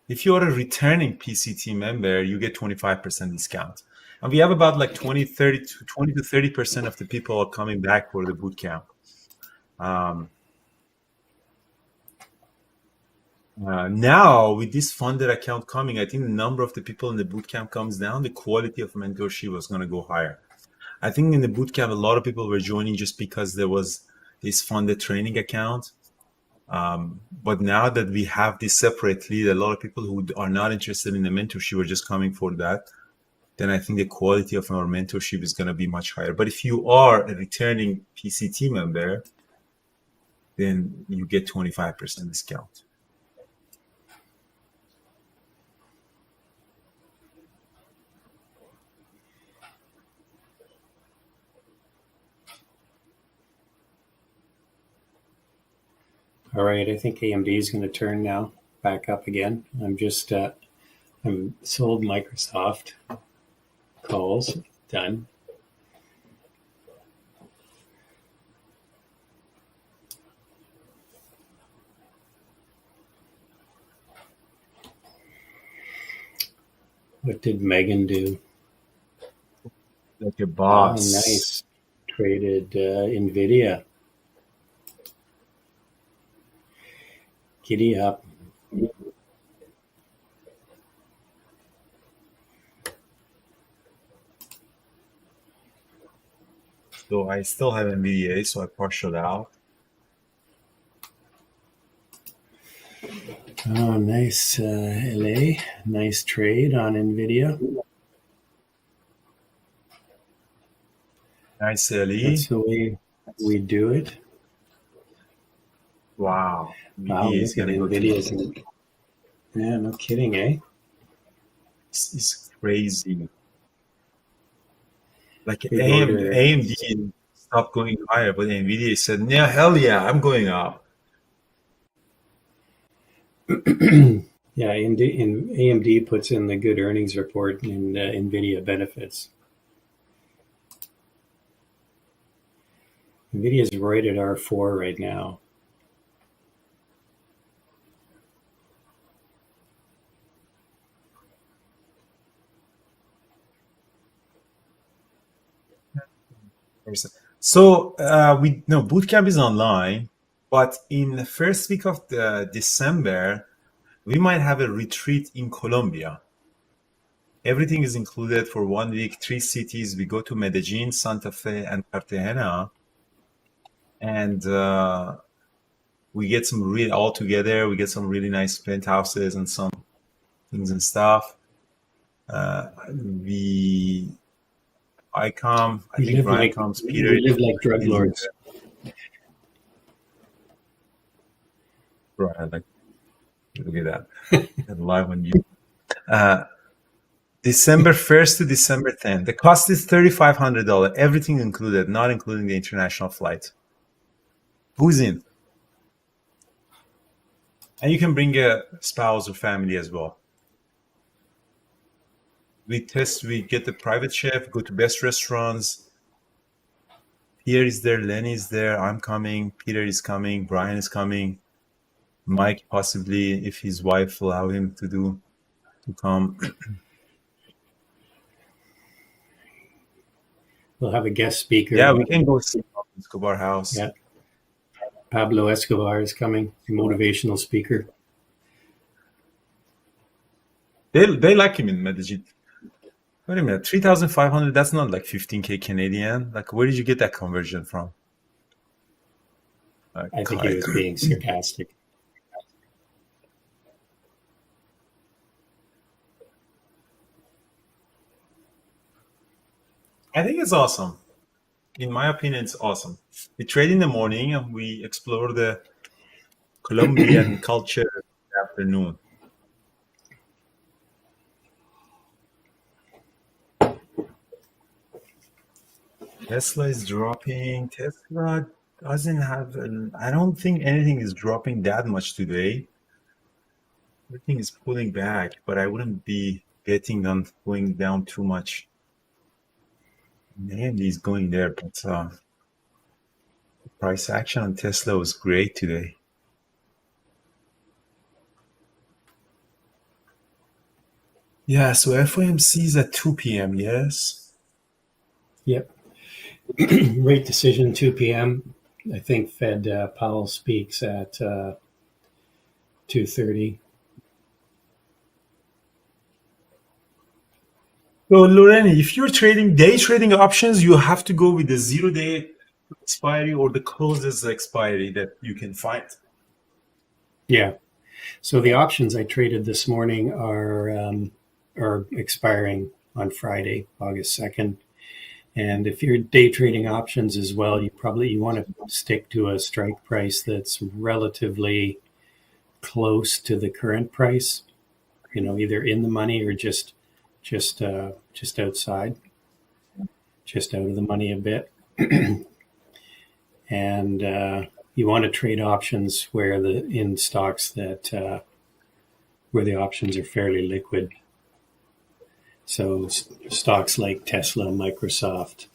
returning PCT member, you get 25% discount. And we have about like 20 to 30% of the people are coming back for the boot camp. Now with this funded account coming, I think the number of the people in the boot camp comes down, the quality of mentorship was going to go higher. I think in the boot camp, a lot of people were joining just because there was this funded training account. But now that we have this separately, a lot of people who are not interested in the mentorship are just coming for that. Then I think the quality of our mentorship is going to be much higher. But if you are a returning PCT member, then you get 25% discount. all right, I think AMD is going to turn now back up again. I'm sold Microsoft calls done. What did Megan do? Like a boss. Oh, nice. Traded NVIDIA. Giddy up. So I still have NVDA, so I partialed out. Oh, nice, LA. Nice trade on NVIDIA. Nice LE. That's the way we do it. Wow. Wow, NVIDIA is look at going to go NVIDIA's. to... Yeah, no kidding, eh? It's crazy. Like Big order. AMD stopped going higher, but NVIDIA said, "No, hell yeah, I'm going up." Yeah, AMD puts in the good earnings report and NVIDIA benefits. NVIDIA's right at R4 right now. So boot camp is online, but in the first week of December, we might have a retreat in Colombia. Everything is included for 1 week, 3 cities. We go to Medellin, Santa Fe, and Cartagena, and we get all together. We get some really nice penthouses and some things and stuff. I come. I think Brian comes. Peter. We live like drug lords. Right. Like, look at that. Live on you. December 1st to December 10th. The cost is $3,500. Everything included, not including the international flight. Who's in? And you can bring a spouse or family as well. We get the private chef, go to best restaurants. Pierre is there, Lenny is there, I'm coming, Peter is coming, Brian is coming, Mike possibly, if his wife allow him to come. We'll have a guest speaker. Yeah, we can go see Escobar house. Yeah. Pablo Escobar is coming, motivational speaker. They like him in Medellin. Wait a minute, 3,500, that's not like 15K Canadian. Like, where did you get that conversion from? I think he was being sarcastic. I think it's awesome. In my opinion, it's awesome. We trade in the morning and we explore the Colombian culture in the afternoon. Tesla is dropping. Tesla doesn't have I don't think anything is dropping that much today. Everything is pulling back, but I wouldn't be betting on going down too much. And he's going there, but price action on Tesla was great today. Yeah, so FOMC is at 2 p.m., yes? Yep. Rate decision 2 p.m. I think Fed Powell speaks at 2:30. So, Loreni, if you're trading day trading options, you have to go with the 0-day expiry or the closest expiry that you can find. Yeah. So the options I traded this morning are expiring on Friday, August 2nd. And if you're day trading options as well, you want to stick to a strike price that's relatively close to the current price, either in the money or just outside, just out of the money a bit. And you want to trade options in stocks that where the options are fairly liquid. So stocks like Tesla, Microsoft,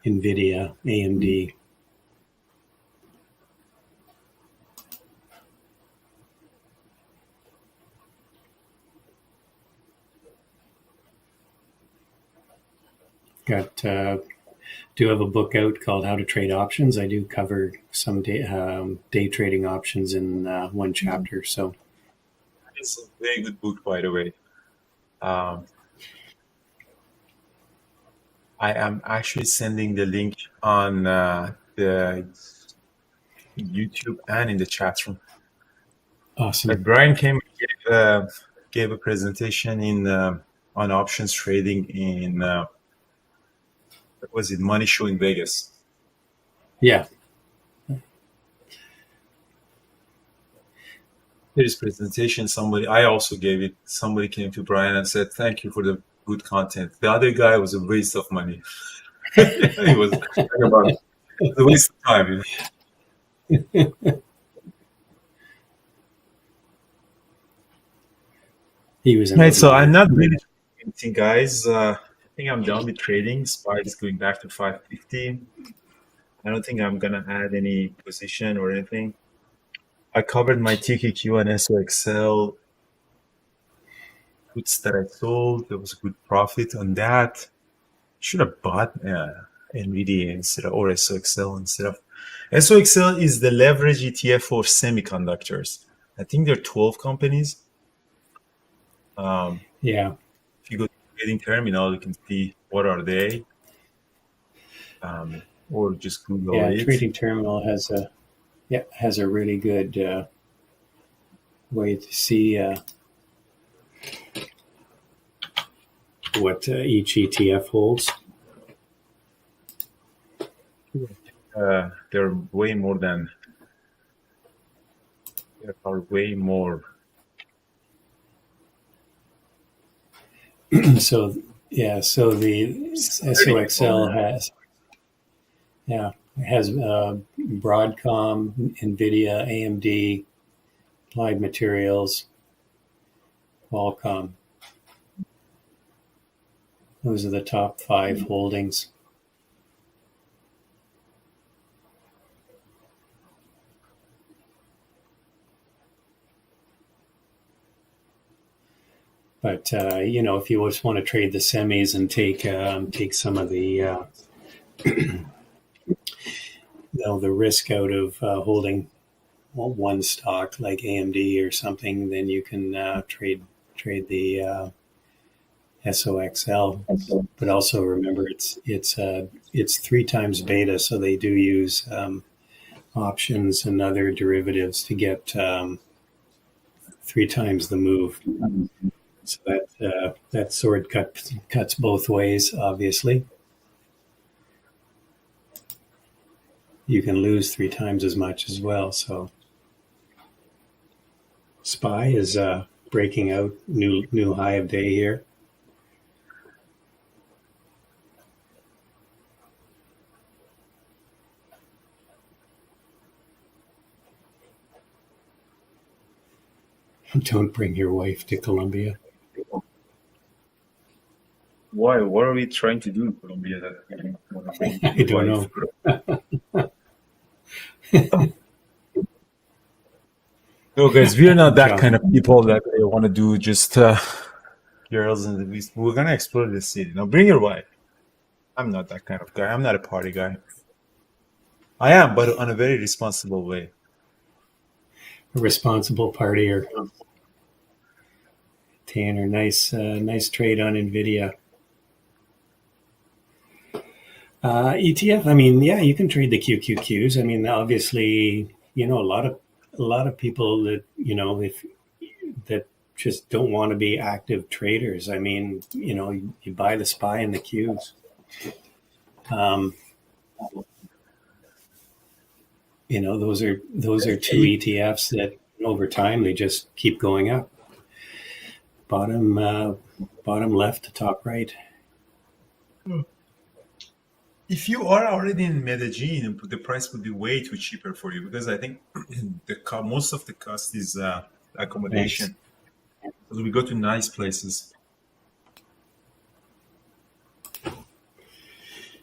Nvidia, AMD. Do have a book out called How to Trade Options. I do cover some day trading options in one chapter. So it's a very good book, by the way. I am actually sending the link on the YouTube and in the chat room. Awesome. Like Brian came and gave a presentation on options trading in what was it, Money Show in Vegas. Yeah. His presentation, I also gave it. Somebody came to Brian and said, "Thank you for the good content." The other guy was a waste of money. He was about a waste of time. He was right. So I'm not really anything, guys. I think I'm done with trading. SPY is going back to 550. I don't think I'm gonna add any position or anything. I covered my TQQ and SOXL puts that I sold. There was a good profit on that. Should have bought NVIDIA instead of, or SOXL instead of. SOXL is the leverage ETF for semiconductors. I think there are 12 companies. Yeah. If you go to the trading terminal, you can see what are they, or just Google it. Trading terminal has a really good way to see what each ETF holds. There are way more. So the SOXL has Broadcom, Nvidia, AMD, Applied Materials, Qualcomm. Those are the top 5 holdings. But if you just want to trade the semis and take some of the the risk out of holding one stock like AMD or something, then you can trade the SOXL. But also remember, it's 3 times beta, so they do use options and other derivatives to get 3 times the move. So that sword cuts both ways, obviously. You can lose 3 times as much as well. So SPY is breaking out new high of day here. Don't bring your wife to Colombia. Why? What are we trying to do in Colombia that we don't want to bring I your don't wife? know. No, guys, we are not that kind John, of people that they want to do just girls in the beast. We're gonna explore the city. Now, bring your wife. I'm not that kind of guy. I'm not a party guy. I am, but on a very responsible way. a responsible partier. Tanner, nice trade on Nvidia. ETF. I mean, yeah, you can trade the QQQs. I mean, obviously, a lot of people that if that just don't want to be active traders. I mean, you buy the SPY and the Qs. Um, those are two ETFs that over time they just keep going up. Bottom left to top right. If you are already in Medellin, the price would be way too cheaper for you because I think most of the cost is Thanks. accommodation. So we go to nice places.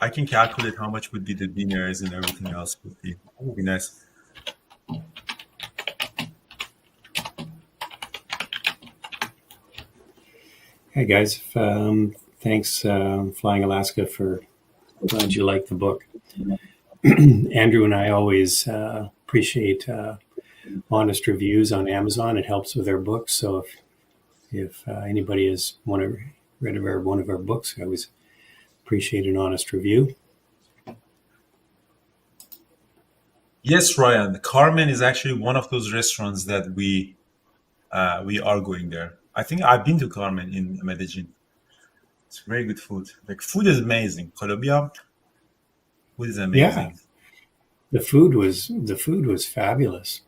I can calculate how much would be the dinners and everything else would be. That would be nice. Hey guys, thanks Flying Alaska for glad you like the book. Andrew and I always appreciate honest reviews on Amazon. It helps with our books. So if anybody has read one of our books, I always appreciate an honest review. Yes, Ryan. Carmen is actually one of those restaurants that we are going there. I think I've been to Carmen in Medellin. It's very good food. Like food is amazing. Colombia food is Yeah, amazing. the food was fabulous.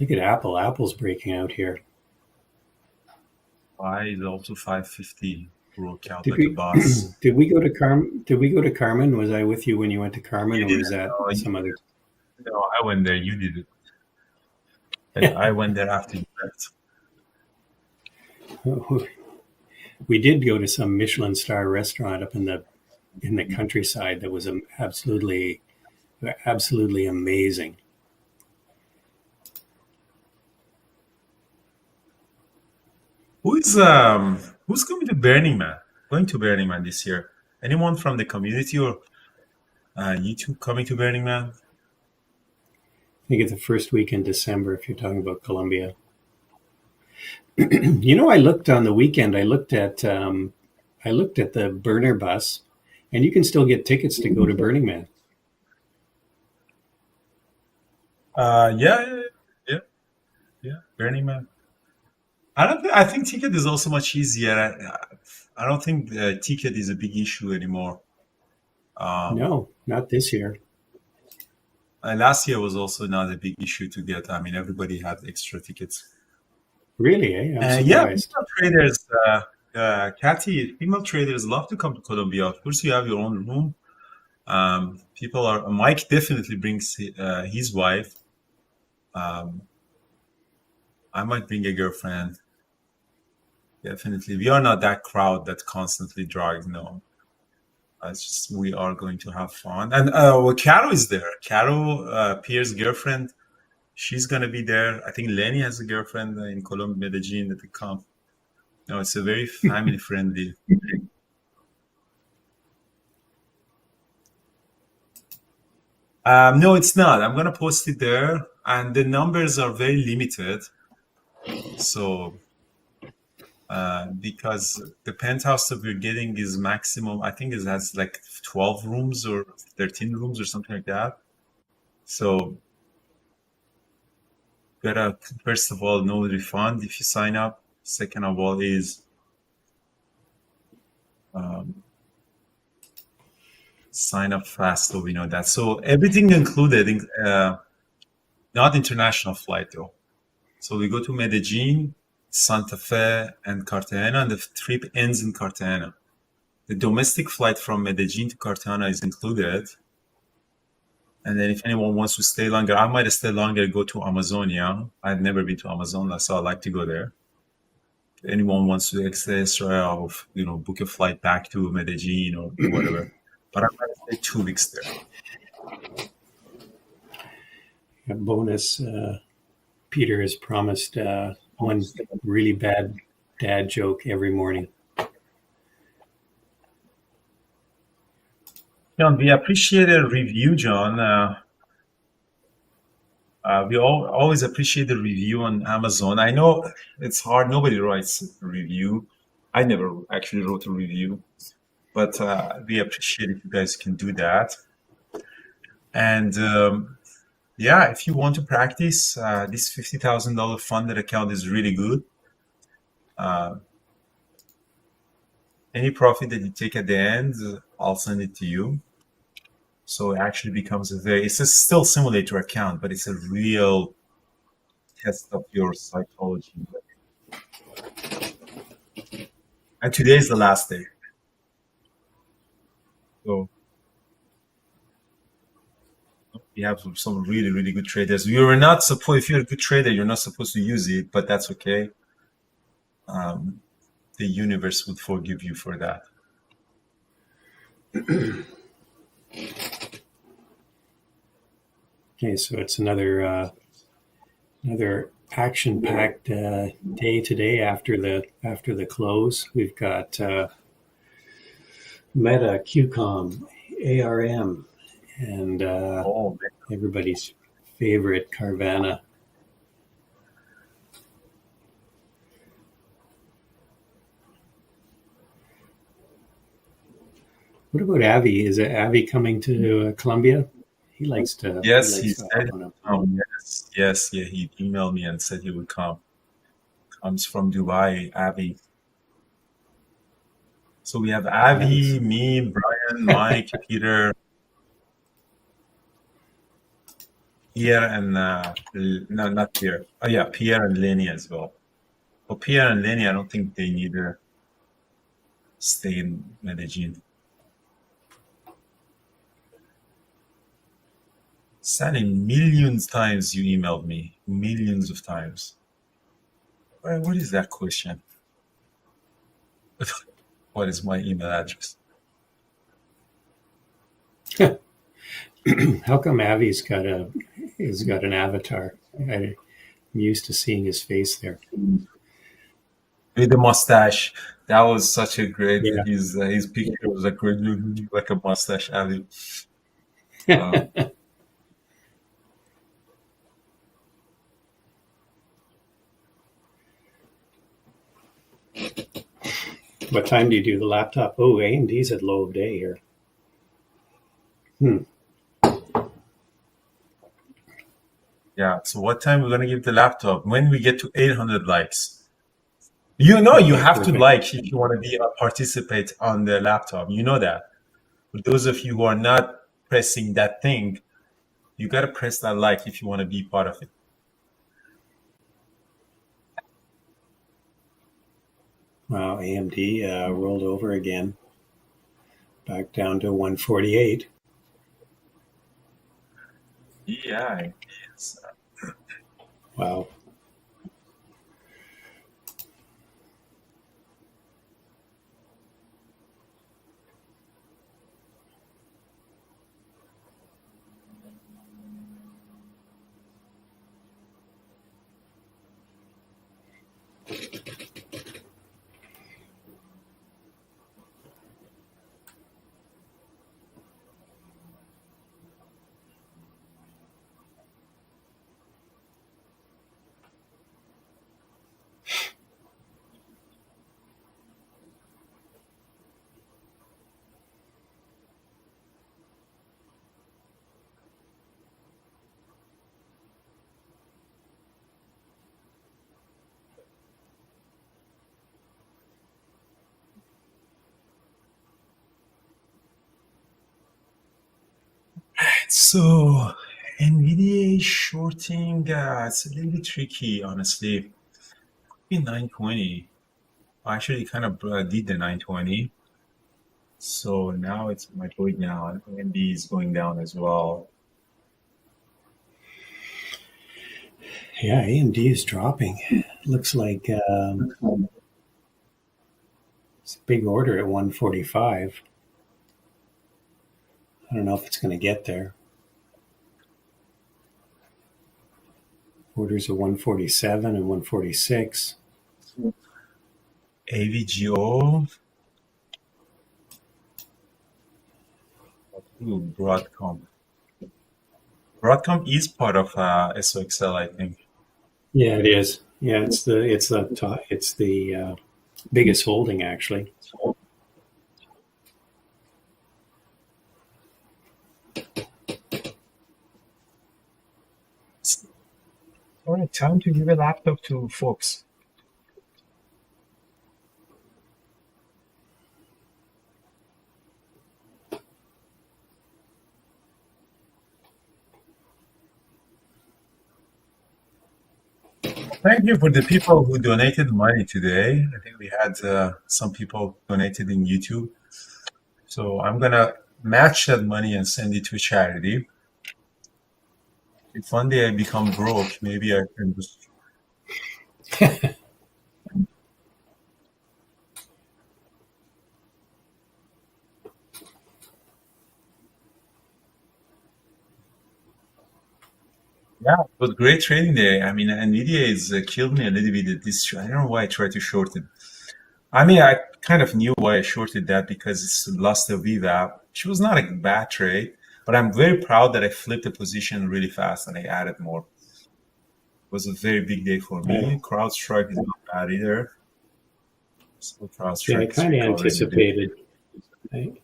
Look at Apple. Apple's breaking out here. Why is also 550 broke out Did like a we boss. did we go to Did we go to Carmen? Was I with you when you went to Carmen, You or did was it. that No, some other? no, I went there. You did it. And I went there after you left. We did go to some Michelin star restaurant up in the countryside that was absolutely amazing. Who's coming to Burning Man? Going to Burning Man this year? Anyone from the community or YouTube coming to Burning Man? I think it's the first week in December if you're talking about Colombia. I looked on the weekend. I looked at the burner bus, and you can still get tickets to go to Burning Man. Yeah. Burning Man. I think ticket is also much easier. I don't think the ticket is a big issue anymore. No, not this year. Last year was also not a big issue to get. I mean, everybody had extra tickets. Really, eh? I'm Yeah, surprised. female traders, Kathy, female traders love to come to Colombia. Of course, you have your own room. Mike definitely brings his wife. Um, I might bring a girlfriend. Definitely. We are not that crowd that constantly drags. No, it's just we are going to have fun. And Caro is there. Caro, Pierre's girlfriend. She's gonna be there. I think Lenny has a girlfriend in Colombia, Medellin that they come. No, it's a very family friendly. No, it's not. I'm gonna post it there, and the numbers are very limited. So because the penthouse that we're getting is maximum, I think it has like 12 rooms or 13 rooms or something like that. So gotta first of all no refund if you sign up. Second of all is sign up fast, so we know that. So everything included, not international flight though. So we go to Medellin, Santa Fe, and Cartagena, and the trip ends in Cartagena. The domestic flight from Medellin to Cartagena is included, And then if anyone wants to stay longer, I might stay longer, go to Amazonia. I've never been to Amazon, so I'd like to go there. If anyone wants to access or, book a flight back to Medellin or whatever. But I might stay 2 weeks there. A bonus, Peter has promised one really bad dad joke every morning. John, we appreciate a review, John. We always appreciate the review on Amazon. I know it's hard. Nobody writes a review. I never actually wrote a review, but we appreciate if you guys can do that. And if you want to practice, this $50,000 funded account is really good. Any profit that you take at the end, I'll send it to you. So it actually becomes it's a still simulator account, but it's a real test of your psychology. And today is the last day. So we have some really, really good traders. You're not supposed, if you're a good trader, you're not supposed to use it, but that's okay. The universe would forgive you for that. Okay, so it's another action-packed day today after the close. We've got Meta, QCOM, ARM, and everybody's favorite Carvana. What about Avi? Is it Avi coming to Colombia? He likes to. Yes, he said. Yes. He emailed me and said he would come. Comes from Dubai, Avi. So we have Avi, me, Brian, Mike, Peter, Pierre, and no, not Pierre. Oh yeah, Pierre and Lenny as well. But Pierre and Lenny, I don't think they need to stay in Medellin. Sally, millions times you emailed me. Millions of times. What is that question? What is my email address? How come Avi's got an avatar? I'm used to seeing his face there. With the mustache. That was such a great. Yeah. His picture was like a mustache, Avi. What time do you do the laptop? Oh, AMD's at low of day here. Yeah, so what time we're going to give the laptop? When we get to 800 likes. You have to like if you want to participate on the laptop. You know that. For those of you who are not pressing that thing, you got to press that like if you want to be part of it. Wow, AMD rolled over again, back down to 148. Yeah. Wow. So NVIDIA shorting, it's a little bit tricky, honestly. Could be 920. Actually, it kind of did the 920. So now it's going down. AMD is going down as well. Yeah, AMD is dropping. Looks like it's a big order at 145. I don't know if it's going to get there. Orders at 147 and 146. AVGO. Ooh, Broadcom. Broadcom is part of SOXL, I think. Yeah, it is. Yeah, it's the top, it's the biggest holding actually. All right, time to give a laptop to folks. Thank you for the people who donated money today. I think we had some people donated in YouTube. So I'm going to match that money and send it to charity. If one day I become broke, maybe I can just... Yeah, it was great trading day. I mean, NVIDIA is killed me a little bit at this. I don't know why I tried to short it. I mean, I kind of knew why I shorted that because it's lost a VWAP. She was not a bad trade, but I'm very proud that I flipped the position really fast and I added more. It was a very big day for me. CrowdStrike is not bad either. So Yeah, I CrowdStrike is kind of recovering a bit. anticipated.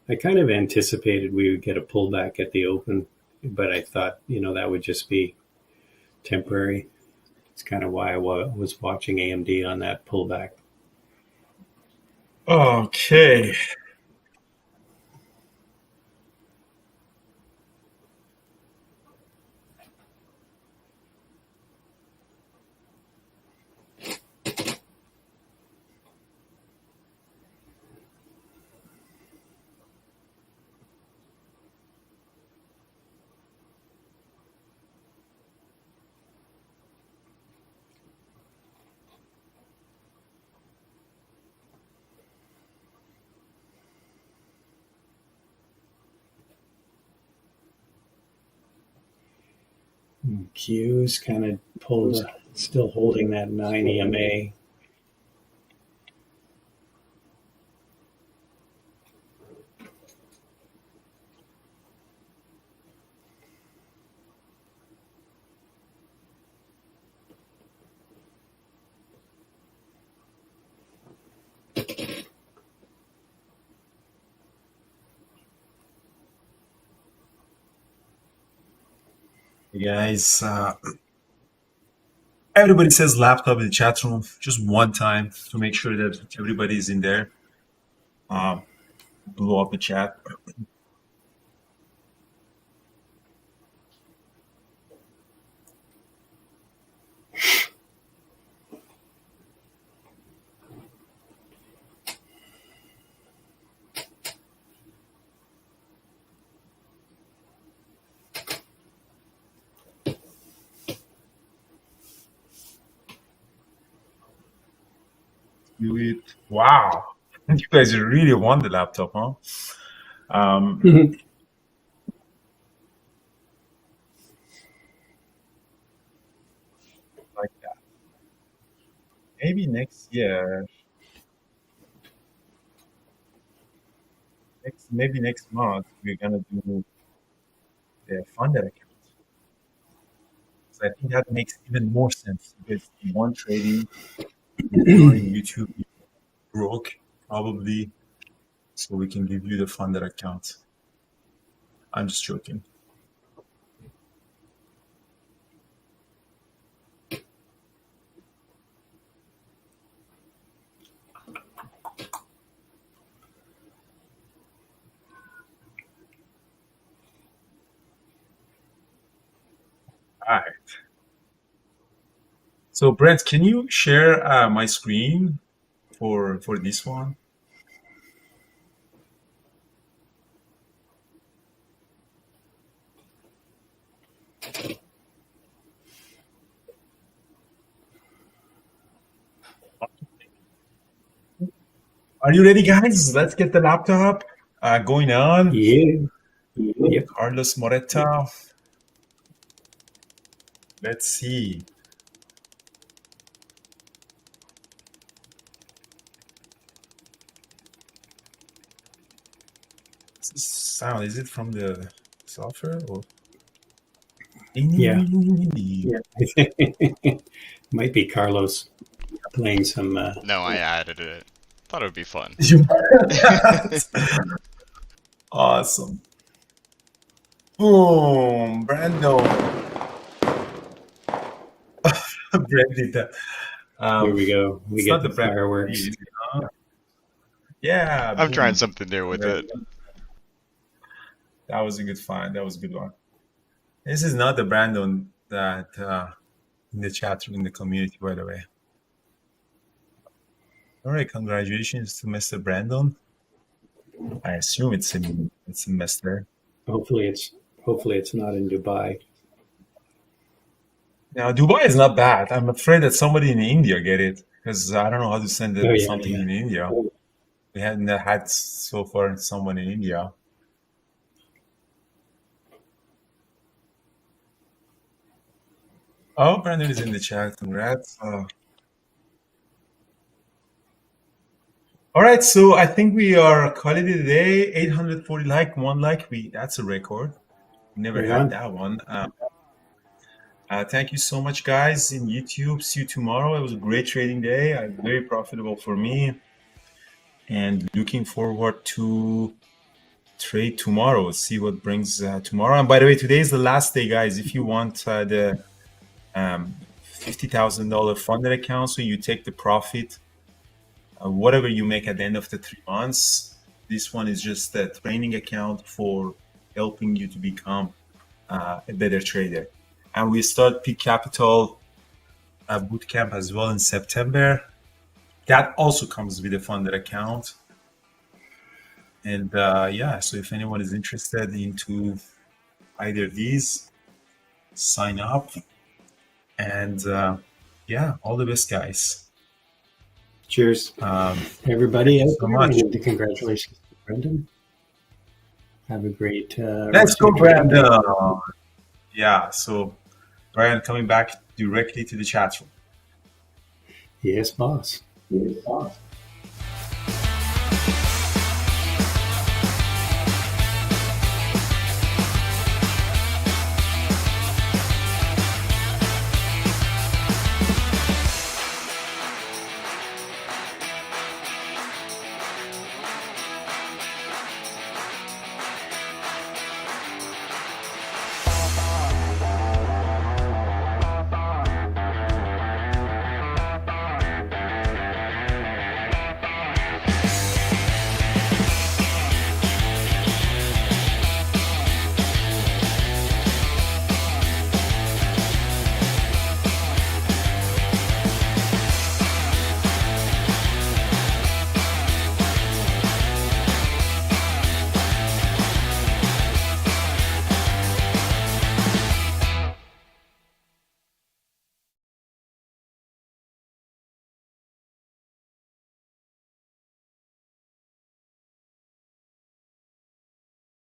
I kind of anticipated we would get a pullback at the open, but I thought that would just be temporary. It's kind of why I was watching AMD on that pullback. Okay. Q's kind of pulled, still holding that 9 EMA. Hey guys, everybody says laptop in the chat room just one time to make sure that everybody is in there. Blow up the chat. Do it. Wow. You guys really want the laptop, huh? Like that. Maybe next year, maybe next month, we're gonna do the funded account. So I think that makes even more sense because one trading, ignoring YouTube broke probably, so we can give you the funded account. I'm just joking. All right. So Brent, can you share my screen for this one? Are you ready, guys? Let's get the laptop going on. Yeah. Yep. Carlos Moreta. Let's see. This sound, is it from the software or? Yeah. Might be Carlos playing some. No, I added it. Thought it would be fun. Awesome. Boom, Brando. Brand did that. Here we go. We it's get not the the brand. fireworks. Yeah. I'm boom. trying something new with it. That was a good find. That was a good one. This is not the Brandon that in the chat room in the community, by the way. All right, congratulations to Mr. Brandon. I assume it's in Mr. Hopefully it's not in Dubai. Now Dubai is not bad. I'm afraid that somebody in India get it because I don't know how to send something in India. We hadn't had so far someone in India. Oh, Brandon is in the chat. Congrats. All right, so I think we are calling it a day. 840 one like. That's a record. We never had that one. Thank you so much, guys, in YouTube. See you tomorrow. It was a great trading day. Very profitable for me. And looking forward to trade tomorrow. See what brings tomorrow. And by the way, today is the last day, guys. If you want the $50,000 funded account, so you take the profit, whatever you make at the end of the 3 months. This one is just a training account for helping you to become a better trader. And we start Peak Capital Bootcamp as well in September. That also comes with a funded account. And so if anyone is interested into either of these, sign up. And all the best, guys. Cheers, everybody. So much. Congratulations to Brendan. Have a great. Let's go, Brandon. Yeah. So, Brian coming back directly to the chat room. Yes, boss. Yes, boss.